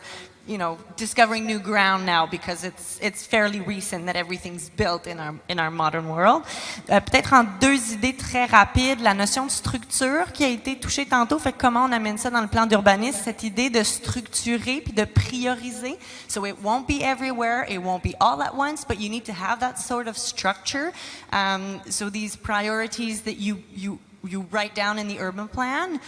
discovering new ground now because it's fairly recent that everything's built in our modern world. Peut-être en 2 idées très rapides, la notion de structure qui a été touchée tantôt, fait comment on amène ça dans le plan d'urbanisme, cette idée de structurer puis de prioriser. So it won't be everywhere, it won't be all at once, but you need to have that sort of structure. So these priorities that you write down in the urban plan.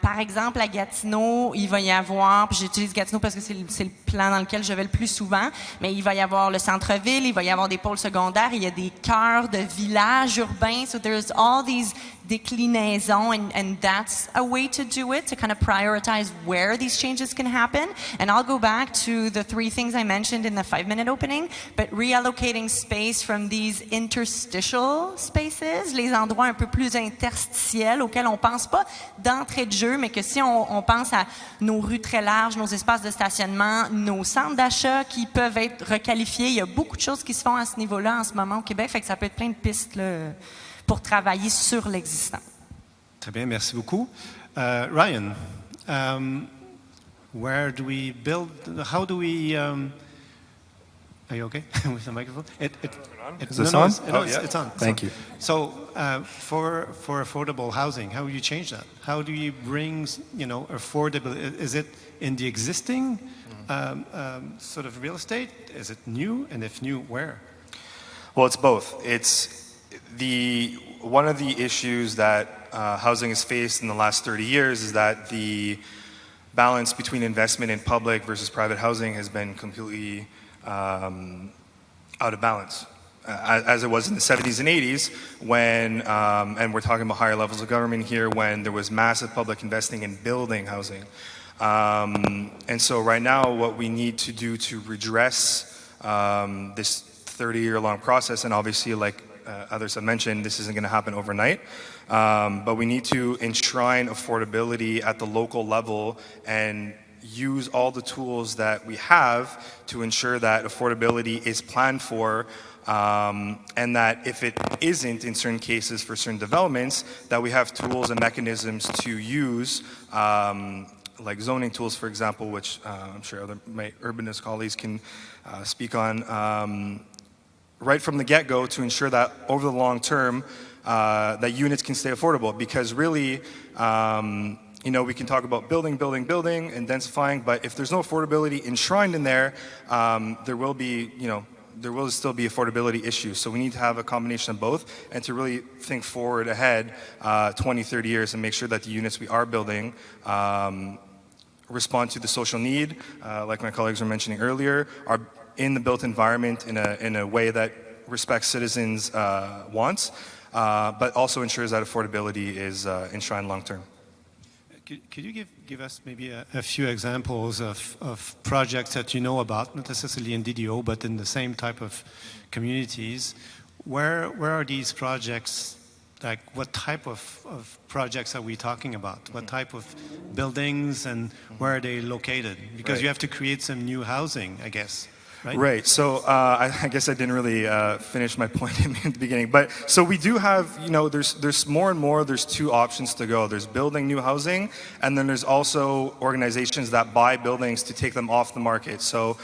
Par exemple, à Gatineau, il va y avoir, puis j'utilise Gatineau parce que c'est le plan dans lequel je vais le plus souvent, mais il va y avoir le centre-ville, il va y avoir des pôles secondaires, il y a des cœurs de villages urbains. So there's all these déclinaisons, and that's a way to do it, to kind of prioritize where these changes can happen. And I'll go back to the 3 things I mentioned in the 5-minute opening, but reallocating space from these interstitial spaces, les endroits un peu plus interstitiels auxquels on pense pas d'entrée de jeu, mais que si on pense à nos rues très larges, nos espaces de stationnement, nos centres d'achat qui peuvent être requalifiés, il y a beaucoup de choses qui se font à ce niveau-là en ce moment au Québec, fait que ça peut être plein de pistes là, pour travailler sur l'existant. Très bien, merci beaucoup. Ryan, where do we build, how do we... are you okay with the microphone? Is this on? It's on. Thank you. So for affordable housing, how do you change that? How do you bring, affordable, is it in the existing sort of real estate? Is it new? And if new, where? Well, it's both. It's one of the issues that housing has faced in the last 30 years is that the balance between investment in public versus private housing has been completely out of balance, as it was in the 70s and 80s when, and we're talking about higher levels of government here, when there was massive public investing in building housing. And so right now what we need to do to redress this 30-year-long process, and obviously like others have mentioned, this isn't going to happen overnight, but we need to enshrine affordability at the local level and use all the tools that we have to ensure that affordability is planned for, and that if it isn't in certain cases for certain developments, that we have tools and mechanisms to use, like zoning tools, for example, which I'm sure my urbanist colleagues can speak on, right from the get-go to ensure that over the long term, that units can stay affordable. Because really, we can talk about building, and densifying, but if there's no affordability enshrined in there, there will still be affordability issues. So we need to have a combination of both, and to really think forward ahead 20, 30 years and make sure that the units we are building respond to the social need, like my colleagues were mentioning earlier, are in the built environment in a way that respects citizens' wants, but also ensures that affordability is enshrined long term. Could you give us maybe a few examples of projects that you know about, not necessarily in DDO, but in the same type of communities, where are these projects? Like, what type of projects are we talking about? What type of buildings, and where are they located? Because Right. you have to create some new housing, I guess, right? Right. So I guess I didn't really finish my point in the beginning. But so we do have, there's more and more. There's two options to go. There's building new housing, and then there's also organizations that buy buildings to take them off the market. So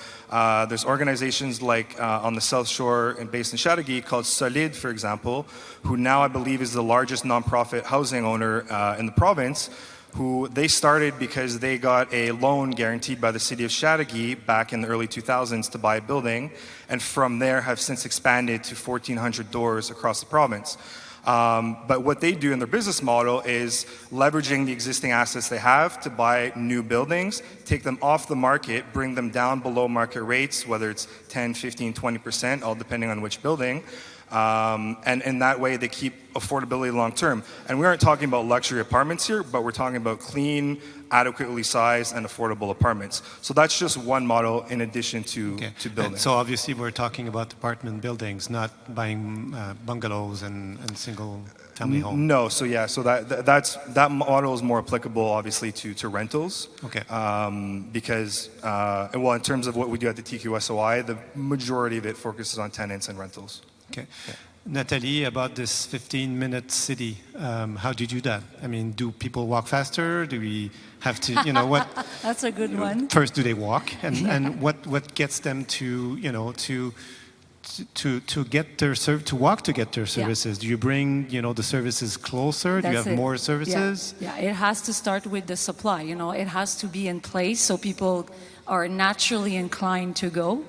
there's organizations like on the South Shore and based in Chateauguay called Solide, for example, who now I believe is the largest nonprofit housing owner in the province, who they started because they got a loan guaranteed by the city of Chateauguay back in the early 2000s to buy a building, and from there have since expanded to 1,400 doors across the province. But what they do in their business model is leveraging the existing assets they have to buy new buildings, take them off the market, bring them down below market rates, whether it's 10, 15, 20%, all depending on which building. And in that way, they keep affordability long term. And we aren't talking about luxury apartments here, but we're talking about clean, adequately sized, and affordable apartments. So that's just one model in addition to building. And so obviously we're talking about apartment buildings, not buying bungalows and single family homes. No, so yeah, so that model is more applicable, obviously, to rentals. Okay. Because, well, in terms of what we do at the TQSOI, the majority of it focuses on tenants and rentals. Okay. Yeah. Nathalie, about this 15-minute city, how do you do that? I mean, do people walk faster? Do we have to, what? That's a good one. First, do they walk? And what gets them to, to get their to walk to get their services? Do you bring, the services closer? Do you have more services? Yeah, it has to start with the supply. It has to be in place so people are naturally inclined to go.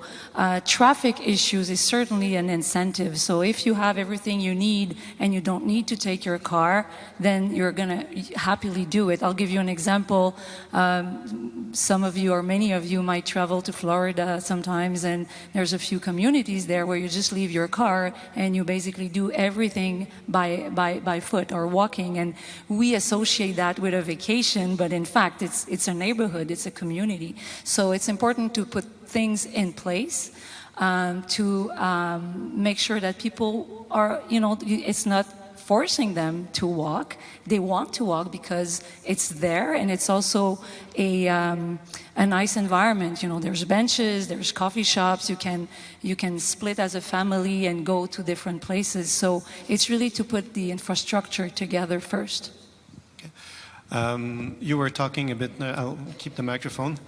Traffic issues is certainly an incentive. So if you have everything you need and you don't need to take your car, then you're going to happily do it. I'll give you an example. Some of you or many of you might travel to Florida sometimes, and there's a few communities there where you just leave your car and you basically do everything by foot or walking. And we associate that with a vacation, but in fact, it's a neighborhood, it's a community. So it's important to put things in place to make sure that people are, it's not forcing them to walk. They want to walk because it's there, and it's also a nice environment. There's benches, there's coffee shops. You can split as a family and go to different places. So it's really to put the infrastructure together first. Okay. You were talking a bit. I'll keep the microphone.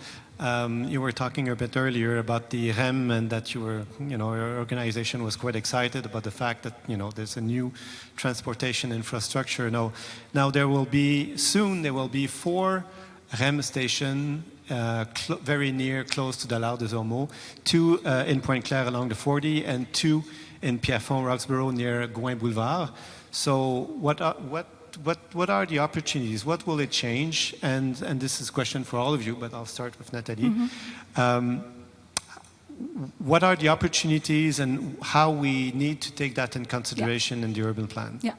You were talking a bit earlier about the REM, and that your organization was quite excited about the fact that, there's a new transportation infrastructure. Now there will be 4 REM stations very close to Dollard-des-Ormeaux, 2 in Pointe-Claire along the 40, and 2 in Pierrefonds, Roxborough near Gouin Boulevard. So what are the opportunities? What will it change? And this is a question for all of you, but I'll start with Nathalie. Mm-hmm. What are the opportunities, and how we need to take that in consideration in the urban plan? Yeah.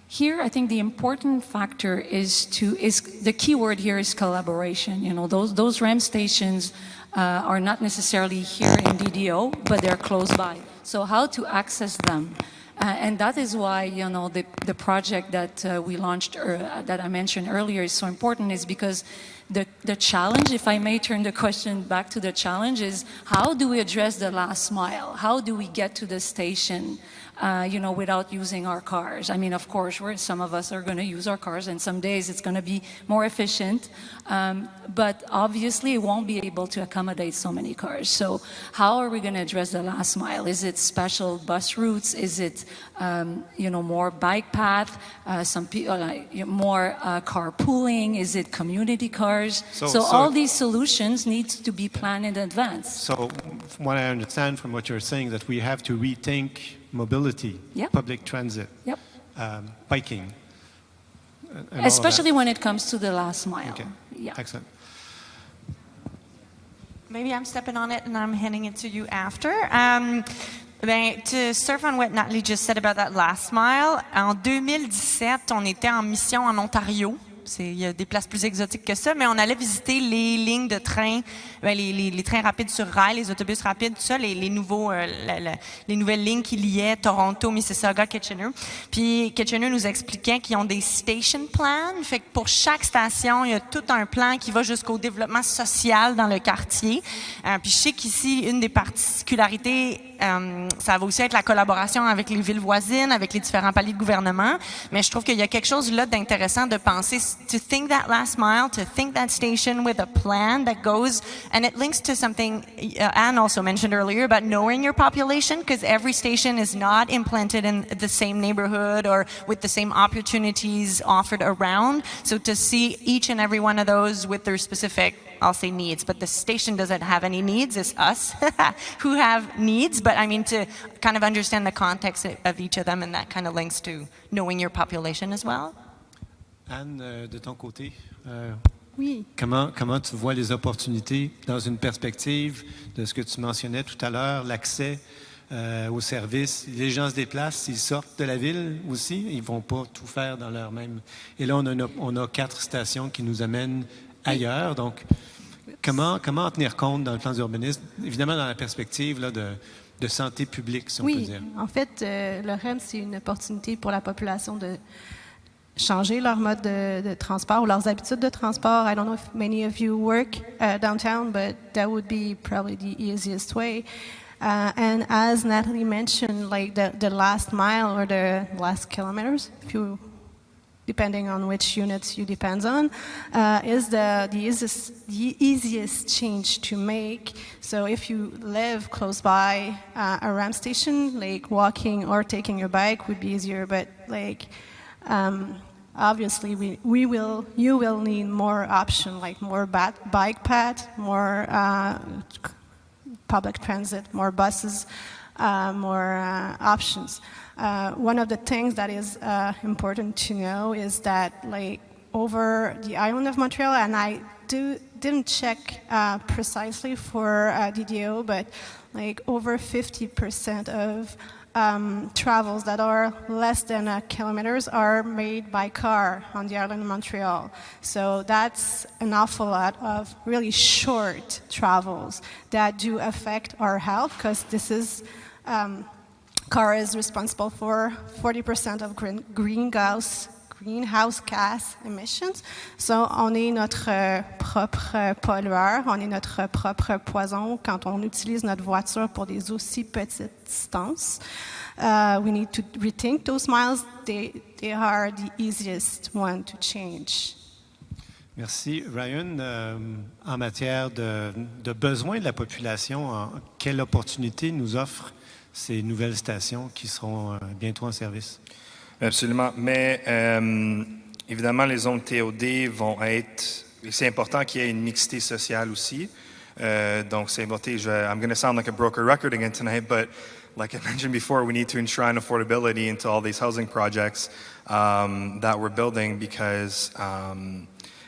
Here, I think the important factor is the key word here is collaboration. Those REM stations are not necessarily here in DDO, but they're close by. So how to access them? And that is why, the project that we launched, that I mentioned earlier, is so important, is because the challenge, if I may turn the question back to the challenge, is how do we address the last mile? How do we get to the station, without using our cars? I mean, of course, some of us are going to use our cars, and some days it's going to be more efficient, but obviously it won't be able to accommodate so many cars. So how are we going to address the last mile? Is it special bus routes? Is it, more bike path? More carpooling? Is it community cars? So all these solutions need to be planned in advance. So from what I understand from what you're saying, that we have to rethink mobility, public transit, biking. Especially when it comes to the last mile. Okay. Yeah. Excellent. Maybe I'm stepping on it and I'm handing it to you after. To surf on what Natalie just said about that last mile, en 2017, on était en mission en Ontario. il y a des places plus exotiques que ça, mais on allait visiter les lignes de train, les trains rapides sur rail, les autobus rapides, tout ça, les nouvelles lignes qui liaient Toronto, Mississauga, Kitchener. Puis Kitchener nous expliquait qu'ils ont des station plans, fait que pour chaque station, il y a tout un plan qui va jusqu'au développement social dans le quartier. Puis je sais qu'ici, une des particularités, ça va aussi être la collaboration avec les villes voisines, avec les différents paliers de gouvernement. Mais je trouve qu'il y a quelque chose là d'intéressant de penser, to think that last mile, to think that station with a plan that goes, and it links to something Anne also mentioned earlier about knowing your population, because every station is not implanted in the same neighborhood or with the same opportunities offered around. So to see each and every one of those with their specific, I'll say needs, but the station doesn't have any needs. It's us who have needs. But I mean, to kind of understand the context of each of them, and that kind of links to knowing your population as well. Anne, de ton côté, Oui. comment tu vois les opportunités dans une perspective de ce que tu mentionnais tout à l'heure, l'accès aux services? Les gens se déplacent, ils sortent de la ville aussi, ils ne vont pas tout faire dans leur même... Et là, on a 4 stations qui nous amènent ailleurs. Donc, comment en tenir compte dans le plan d'urbanisme, évidemment dans la perspective là, de santé publique, si on peut dire? Oui, en fait, le REM, c'est une opportunité pour la population de changer leur mode de transport ou leurs habitudes de transport. I don't know if many of you work downtown, but that would be probably the easiest way. And as Natalie mentioned, like the last mile or the last kilometers, if you depending on which units you depend on, is the easiest change to make. So if you live close by a RAM station, like walking or taking your bike would be easier, but like obviously you will need more option, like more bike path, more public transit, more buses, more options. One of the things that is important to know is that, like, over the island of Montreal, and I didn't check precisely for DDO, but like over 50% of travels that are less than kilometers are made by car on the island of Montreal. So that's an awful lot of really short travels that do affect our health, because this is car is responsible for 40% of greenhouse gas emissions. So on est notre propre pollueur, on est notre propre poison quand on utilise notre voiture pour des aussi petites distances. We need to rethink those miles. They are the easiest one to change. Merci. Ryan, en matière de besoins de la population, quelle opportunité nous offrent ces nouvelles stations qui seront bientôt en service? Absolument. Mais évidemment, les zones TOD vont être... C'est important qu'il y ait une mixité sociale aussi. Donc, c'est important. I'm going to sound like a broken record again tonight, but like I mentioned before, we need to enshrine affordability into all these housing projects that we're building, because...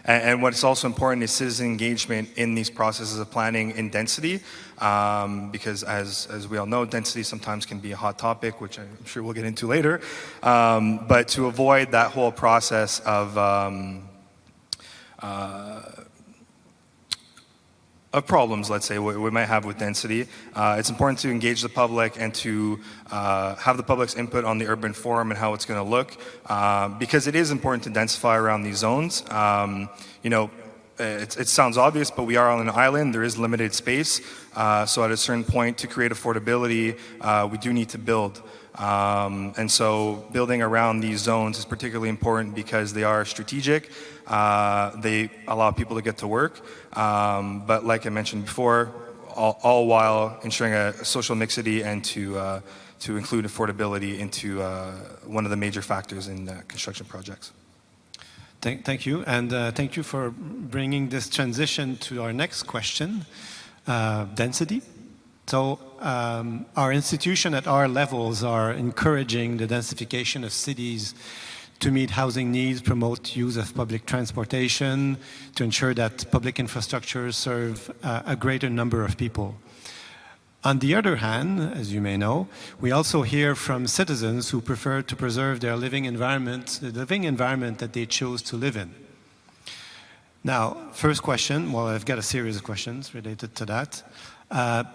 And what's also important is citizen engagement in these processes of planning in density, because as we all know, density sometimes can be a hot topic, which I'm sure we'll get into later. But to avoid that whole process of problems, let's say, we might have with density, it's important to engage the public and to have the public's input on the urban forum and how it's going to look, because it is important to densify around these zones. You know, it sounds obvious, but we are on an island. There is limited space. So at a certain point, to create affordability, we do need to build. And so building around these zones is particularly important because they are strategic. They allow people to get to work. But like I mentioned before, all while ensuring a social mixity and to include affordability into one of the major factors in construction projects. Thank you, and thank you for bringing this transition to our next question, density. So our institution at our levels are encouraging the densification of cities to meet housing needs, promote use of public transportation, to ensure that public infrastructures serve a greater number of people. On the other hand, as you may know, we also hear from citizens who prefer to preserve their living environment, the living environment that they chose to live in. Now, first question, well, I've got a series of questions related to that.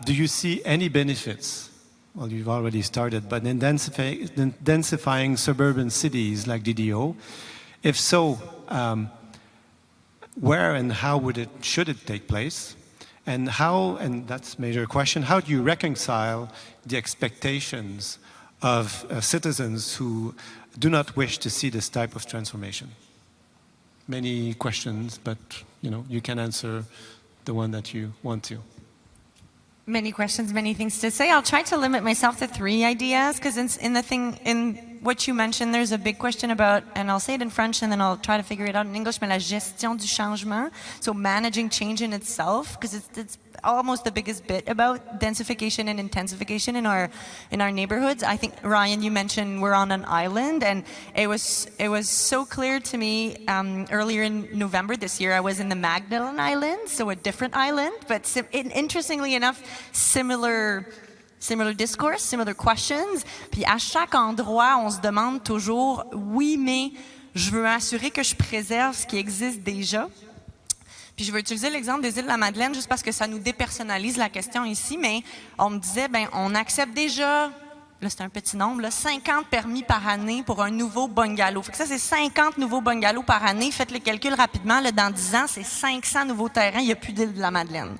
Do you see any benefits? Well, you've already started, but in densifying suburban cities like DDO, if so, where and how should it take place? And how, and that's a major question, how do you reconcile the expectations of citizens who do not wish to see this type of transformation? Many questions, but you can answer the one that you want to. Many questions, many things to say. I'll try to limit myself to 3 ideas, because in what you mentioned, there's a big question about, and I'll say it in French and then I'll try to figure it out in English, mais la gestion du changement, so managing change in itself, because it's almost the biggest bit about densification and intensification in our neighborhoods. I think, Ryan, you mentioned we're on an island, and it was so clear to me earlier in November this year. I was in the Magdalen Islands, so a different island, but interestingly enough, similar discourse, similar questions. Puis à chaque endroit, on se demande toujours, oui, mais je veux m'assurer que je préserve ce qui existe déjà. Puis je vais utiliser l'exemple des îles de la Madeleine juste parce que ça nous dépersonnalise la question ici, mais on me disait, on accepte déjà, là c'est un petit nombre, là, 50 permis par année pour un nouveau bungalow. Fait que ça, c'est 50 nouveaux bungalows par année. Faites le calcul rapidement, là, dans 10 ans, c'est 500 nouveaux terrains, il n'y a plus d'îles de la Madeleine.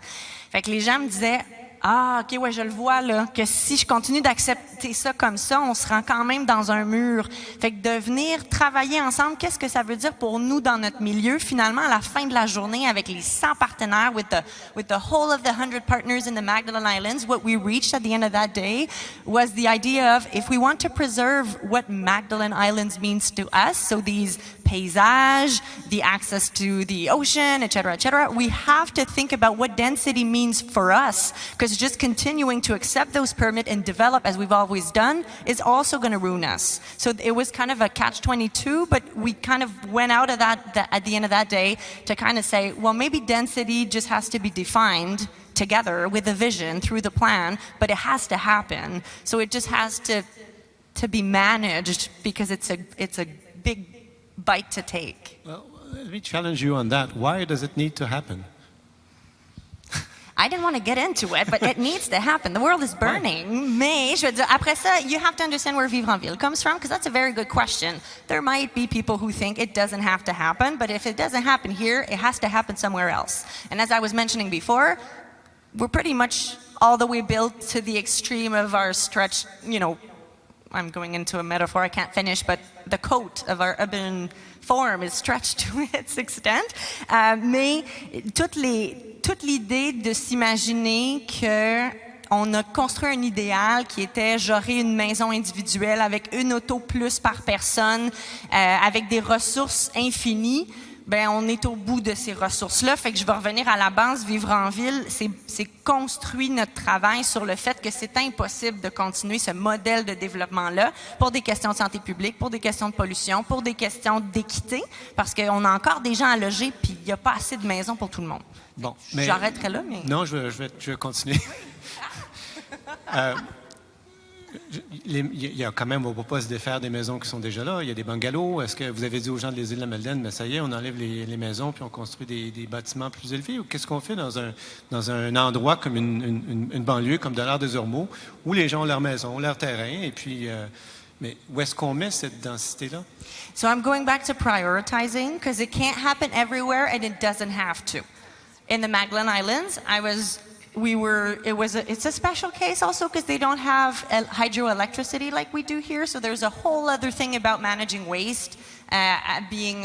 Fait que les gens me disaient, ah, OK, ouais, je le vois, là, que si je continue d'accepter ça comme ça, on se rend quand même dans un mur. Fait que de venir travailler ensemble, qu'est-ce que ça veut dire pour nous dans notre milieu? Finalement, à la fin de la journée, avec les 100 partenaires, with the whole of the 100 partners in the Magdalen Islands, what we reached at the end of that day was the idea of, if we want to preserve what Magdalen Islands means to us, so these paysages, the access to the ocean, et cetera, we have to think about what density means for us, because just continuing to accept those permits and develop as we've always done is also going to ruin us. So it was kind of a catch-22, but we kind of went out of that at the end of that day to kind of say, well, maybe density just has to be defined together with a vision through the plan, but it has to happen. So it just has to be managed, because it's a big bite to take. Well, let me challenge you on that. Why does it need to happen? I didn't want to get into it, but it needs to happen. The world is burning. Mais, je veux dire, après ça, you have to understand where Vivre en Ville comes from, because that's a very good question. There might be people who think it doesn't have to happen, but if it doesn't happen here, it has to happen somewhere else. And as I was mentioning before, we're pretty much all the way built to the extreme of our stretch, I'm going into a metaphor I can't finish, but the coat of our urban form is stretched to its extent. Mais toute l'idée de s'imaginer qu'on a construit un idéal qui était, j'aurai une maison individuelle avec une auto plus par personne, avec des ressources infinies, on est au bout de ces ressources-là. Fait que je vais revenir à la base. Vivre en ville, c'est construit notre travail sur le fait que c'est impossible de continuer ce modèle de développement-là pour des questions de santé publique, pour des questions de pollution, pour des questions d'équité, parce qu'on a encore des gens à loger, puis il n'y a pas assez de maisons pour tout le monde. Bon, j'arrêterai là, mais... Non, je vais continuer. Il y a quand même, on ne va pas se défaire des maisons qui sont déjà là. Il y a des bungalows. Est-ce que vous avez dit aux gens des îles de la Madeleine, mais ça y est, on enlève les maisons puis on construit des bâtiments plus élevés? Ou qu'est-ce qu'on fait dans un endroit comme une banlieue comme Dollard-des-Ormeaux, où les gens ont leur maison, leur terrain, et puis... mais où est-ce qu'on met cette densité-là? So I'm going back to prioritizing, because it can't happen everywhere and it doesn't have to. In the Magdalen Islands, it's a special case also because they don't have hydroelectricity like we do here. So there's a whole other thing about managing waste, being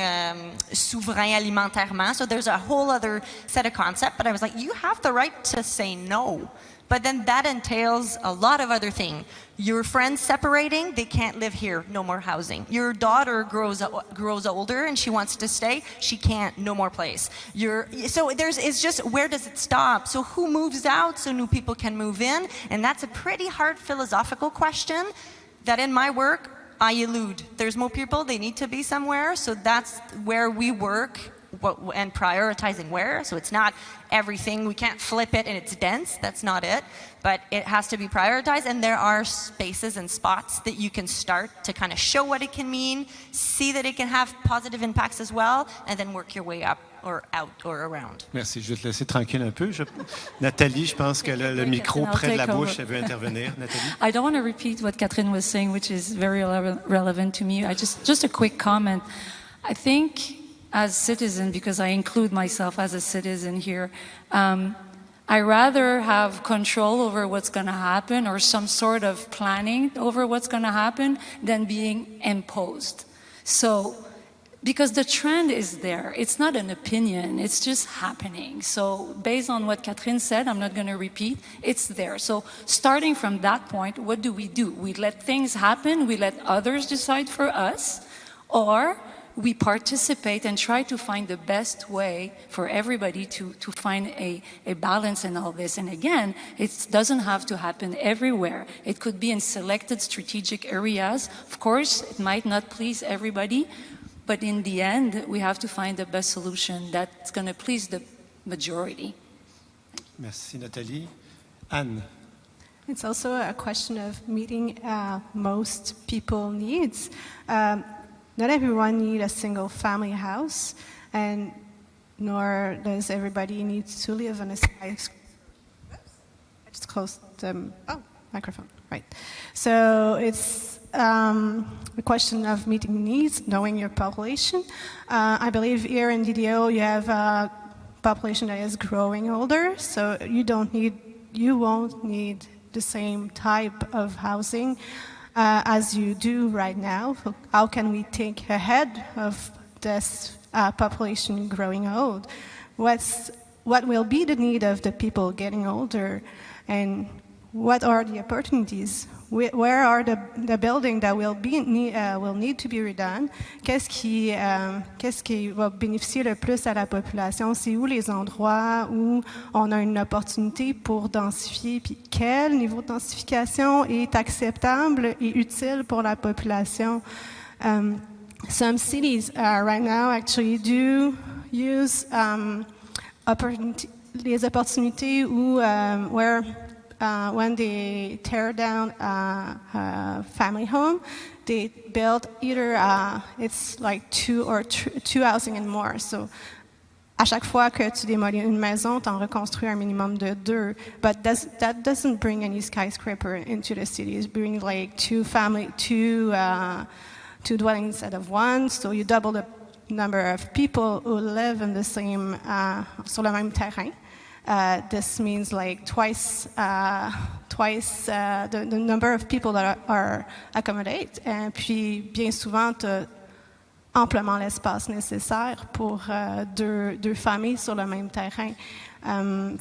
souverain alimentairement. So there's a whole other set of concepts. But I was like, you have the right to say no. But then that entails a lot of other things. Your friends separating, they can't live here, no more housing. Your daughter grows older and she wants to stay, she can't, no more place. It's just, where does it stop? So who moves out so new people can move in? And that's a pretty hard philosophical question that in my work, I elude. There's more people, they need to be somewhere, so that's where we work and prioritizing where. So it's not everything. We can't flip it and it's dense. That's not it. But it has to be prioritized, and there are spaces and spots that you can start to kind of show what it can mean, see that it can have positive impacts as well, and then work your way up or out or around. Merci. Je vais te laisser tranquille un peu. Nathalie, je pense qu'elle a le micro près de la bouche. Elle veut intervenir. Nathalie? I don't want to repeat what Catherine was saying, which is very relevant to me. Just a quick comment. I think as citizen, because I include myself as a citizen here, I rather have control over what's going to happen or some sort of planning over what's going to happen than being imposed. So, because the trend is there. It's not an opinion, it's just happening. So based on what Catherine said, I'm not going to repeat, it's there. So starting from that point, what do? We let things happen, we let others decide for us, or we participate and try to find the best way for everybody to find a balance in all this. And again, it doesn't have to happen everywhere. It could be in selected strategic areas. Of course, it might not please everybody, but in the end, we have to find the best solution that's going to please the majority. Merci, Nathalie. Anne? It's also a question of meeting most people's needs. Not everyone needs a single family house, and nor does everybody need to live in a skyscraper. I just closed the microphone, right. So it's a question of meeting needs, knowing your population. I believe here in DDO you have a population that is growing older, so you won't need the same type of housing as you do right now. How can we think ahead of this population growing old? What will be the need of the people getting older, and what are the opportunities? Where are the buildings that will need to be redone? Qu'est-ce qui va bénéficier le plus à la population? C'est où les endroits où on a une opportunité pour densifier? Puis quel niveau de densification est acceptable et utile pour la population? Some cities right now actually do use les opportunités où where when they tear down a family home, they build either it's like two housing and more. So, à chaque fois que tu démolis une maison, tu en reconstruis un minimum de 2. But that doesn't bring any skyscraper into the city. It's bringing like two dwellings instead of one. So you double the number of people who live in the same sur le même terrain. This means like twice the number of people that are accommodated. Et puis, bien souvent, tu as amplement l'espace nécessaire pour deux familles sur le même terrain.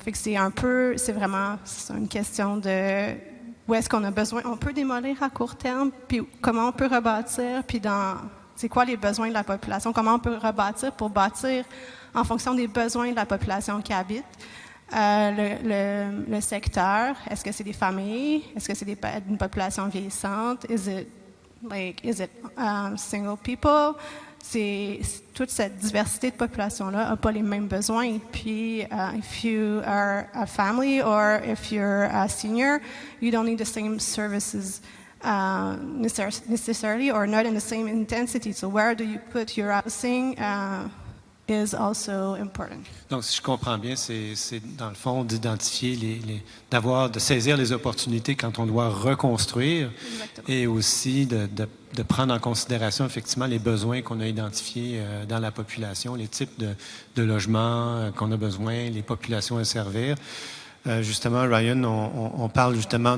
Fait que c'est une question de où est-ce qu'on a besoin. On peut démolir à court terme, puis comment on peut rebâtir, puis c'est quoi les besoins de la population, comment on peut rebâtir pour bâtir en fonction des besoins de la population qui habite. Le secteur, est-ce que c'est des familles? Est-ce que c'est une population vieillissante? Is it single people? Toute cette diversité de population-là n'a pas les mêmes besoins. Puis, if you are a family or if you're a senior, you don't need the same services necessarily or not in the same intensity. So where do you put your housing? Is also important. Donc, si je comprends bien, c'est dans le fond d'identifier de saisir les opportunités quand on doit reconstruire. Exactement. Et aussi de prendre en considération effectivement les besoins qu'on a identifiés dans la population, les types de logements qu'on a besoin, les populations à servir. Justement, Ryan, on parle justement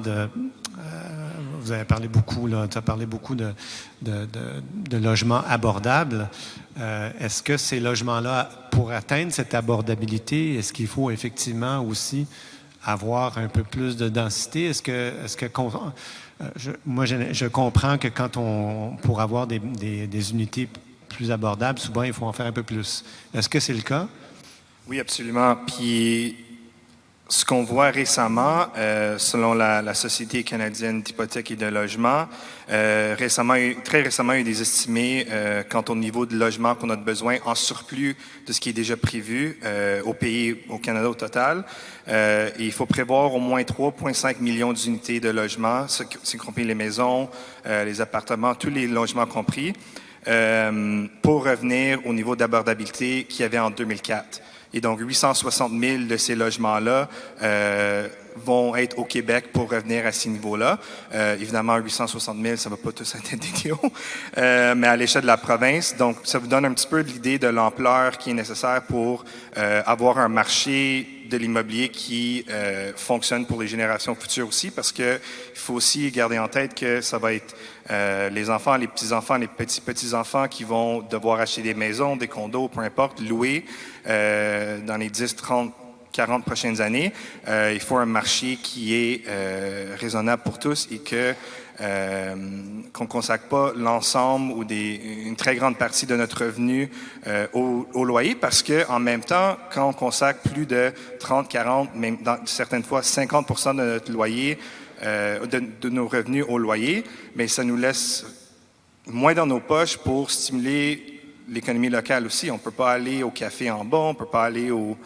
vous avez parlé beaucoup, tu as parlé beaucoup de logements abordables. Est-ce que ces logements-là, pour atteindre cette abordabilité, est-ce qu'il faut effectivement aussi avoir un peu plus de densité? Moi, je comprends que pour avoir des unités plus abordables, souvent, il faut en faire un peu plus. Est-ce que c'est le cas? Oui, absolument. Puis, Ce qu'on voit récemment, selon la Société canadienne d'hypothèques et de logement, très récemment, il y a eu des estimés quant au niveau de logement qu'on a besoin en surplus de ce qui est déjà prévu au pays, au Canada au total. Et il faut prévoir au moins 3,5 millions d'unités de logement, c'est compris les maisons, les appartements, tous les logements compris, pour revenir au niveau d'abordabilité qu'il y avait en 2004. Et donc, 860 000 de ces logements-là vont être au Québec pour revenir à ces niveaux-là. Évidemment, 860 000, ça ne va pas tous être des DDO, mais à l'échelle de la province. Donc, ça vous donne un petit peu l'idée de l'ampleur qui est nécessaire pour avoir un marché de l'immobilier qui fonctionne pour les générations futures aussi, parce qu'il faut aussi garder en tête que ça va être les enfants, les petits-enfants, les petits-petits-enfants qui vont devoir acheter des maisons, des condos, peu importe, louer dans les 10, 30, 40 prochaines années. Il faut un marché qui est raisonnable pour tous et qu'on ne consacre pas l'ensemble ou une très grande partie de notre revenu au loyer, parce qu'en même temps, quand on consacre plus de 30, 40, même certaines fois 50% de notre loyer, de nos revenus au loyer, mais ça nous laisse moins dans nos poches pour stimuler l'économie locale aussi. On ne peut pas aller au café en bas, on ne peut pas aller au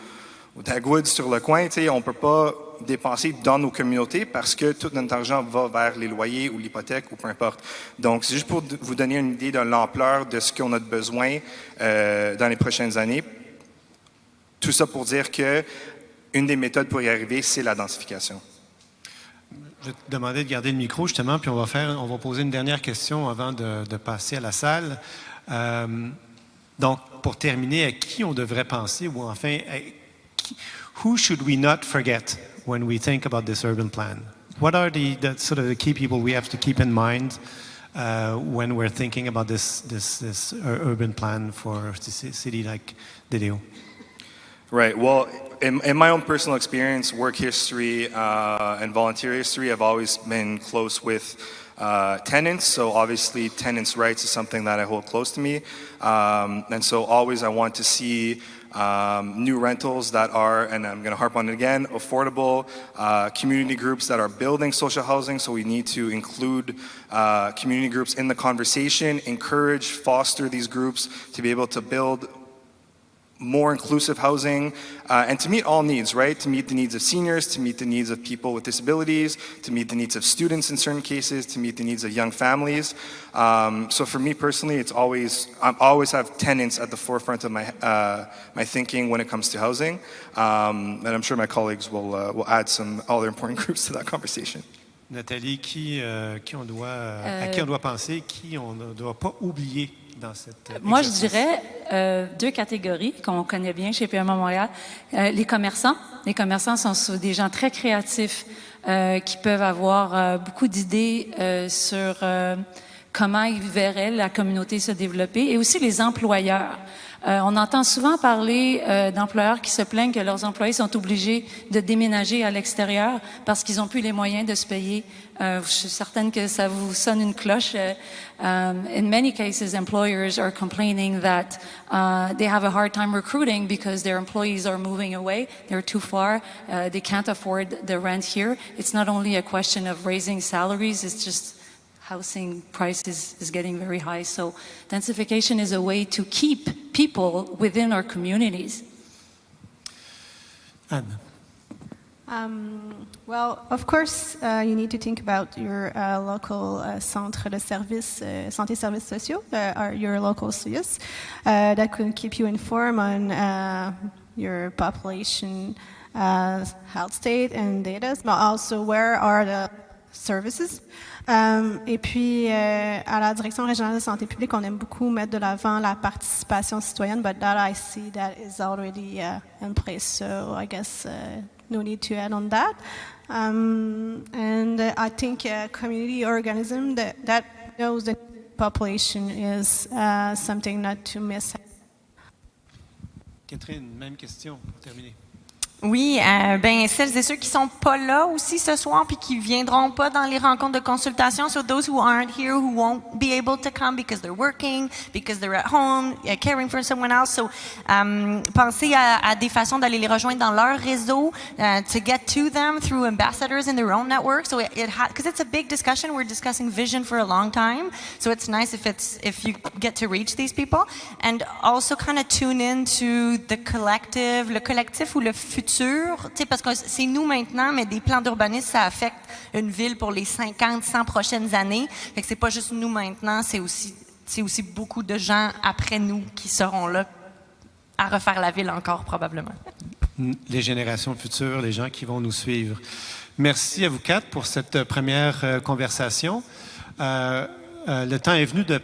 Dagwood sur le coin, on ne peut pas dépenser dans nos communautés parce que tout notre argent va vers les loyers ou l'hypothèque ou peu importe. Donc, c'est juste pour vous donner une idée de l'ampleur de ce qu'on a de besoin dans les prochaines années. Tout ça pour dire que une des méthodes pour y arriver, c'est la densification. Je vais te demander de garder le micro, justement, puis on va poser une dernière question avant de passer à la salle. Donc, pour terminer, à qui on devrait penser, ou enfin, who should we not forget when we think about this urban plan? What are the sort of the key people we have to keep in mind when we're thinking about this urban plan for a city like DDO? Right. Well, in my own personal experience, work history, and volunteer history, I've always been close with tenants. So obviously, tenants' rights is something that I hold close to me. And so always I want to see new rentals that are, and I'm going to harp on it again, affordable, community groups that are building social housing. So we need to include community groups in the conversation, encourage, foster these groups to be able to build more inclusive housing, and to meet all needs, right? To meet the needs of seniors, to meet the needs of people with disabilities, to meet the needs of students in certain cases, to meet the needs of young families. So for me personally, I always have tenants at the forefront of my thinking when it comes to housing, and I'm sure my colleagues will add some other important groups to that conversation. Nathalie, à qui on doit penser, qui on ne doit pas oublier dans cette Moi, je dirais deux catégories qu'on connaît bien chez PME Montréal. Les commerçants. Les commerçants sont des gens très créatifs qui peuvent avoir beaucoup d'idées sur comment ils verraient la communauté se développer, et aussi les employeurs. On entend souvent parler d'employeurs qui se plaignent que leurs employés sont obligés de déménager à l'extérieur parce qu'ils n'ont plus les moyens de se payer. Je suis certaine que ça vous sonne une cloche. In many cases, employers are complaining that they have a hard time recruiting because their employees are moving away. They're too far. They can't afford the rent here. It's not only a question of raising salaries, it's just housing prices is getting very high. So densification is a way to keep people within our communities. Anne. Well, of course, you need to think about your local centre de services, santé services sociaux, or your local CIUS, that could keep you informed on your population health state and data, but also where are the services. Et puis, à la Direction régionale de santé publique, on aime beaucoup mettre de l'avant la participation citoyenne, but that I see that is already in place, so I guess no need to add on that. And I think a community organism that knows the population is something not to miss. Catherine, même question pour terminer. Oui, ben celles et ceux qui sont pas là aussi ce soir puis qui viendront pas dans les rencontres de consultation, so those who aren't here who won't be able to come because they're working, because they're at home, caring for someone else. So pensez à des façons d'aller les rejoindre dans leur réseau, to get to them through ambassadors in their own network. So because it's a big discussion, we're discussing vision for a long time. So it's nice if you get to reach these people, and also kind of tune into the le collectif ou le futur. Parce que c'est nous maintenant, mais des plans d'urbanisme, ça affecte une ville pour les 50, 100 prochaines années. Fait que c'est pas juste nous maintenant, c'est aussi beaucoup de gens après nous qui seront là à refaire la ville encore probablement. Les générations futures, les gens qui vont nous suivre. Merci à vous quatre pour cette première conversation. Le temps est venu de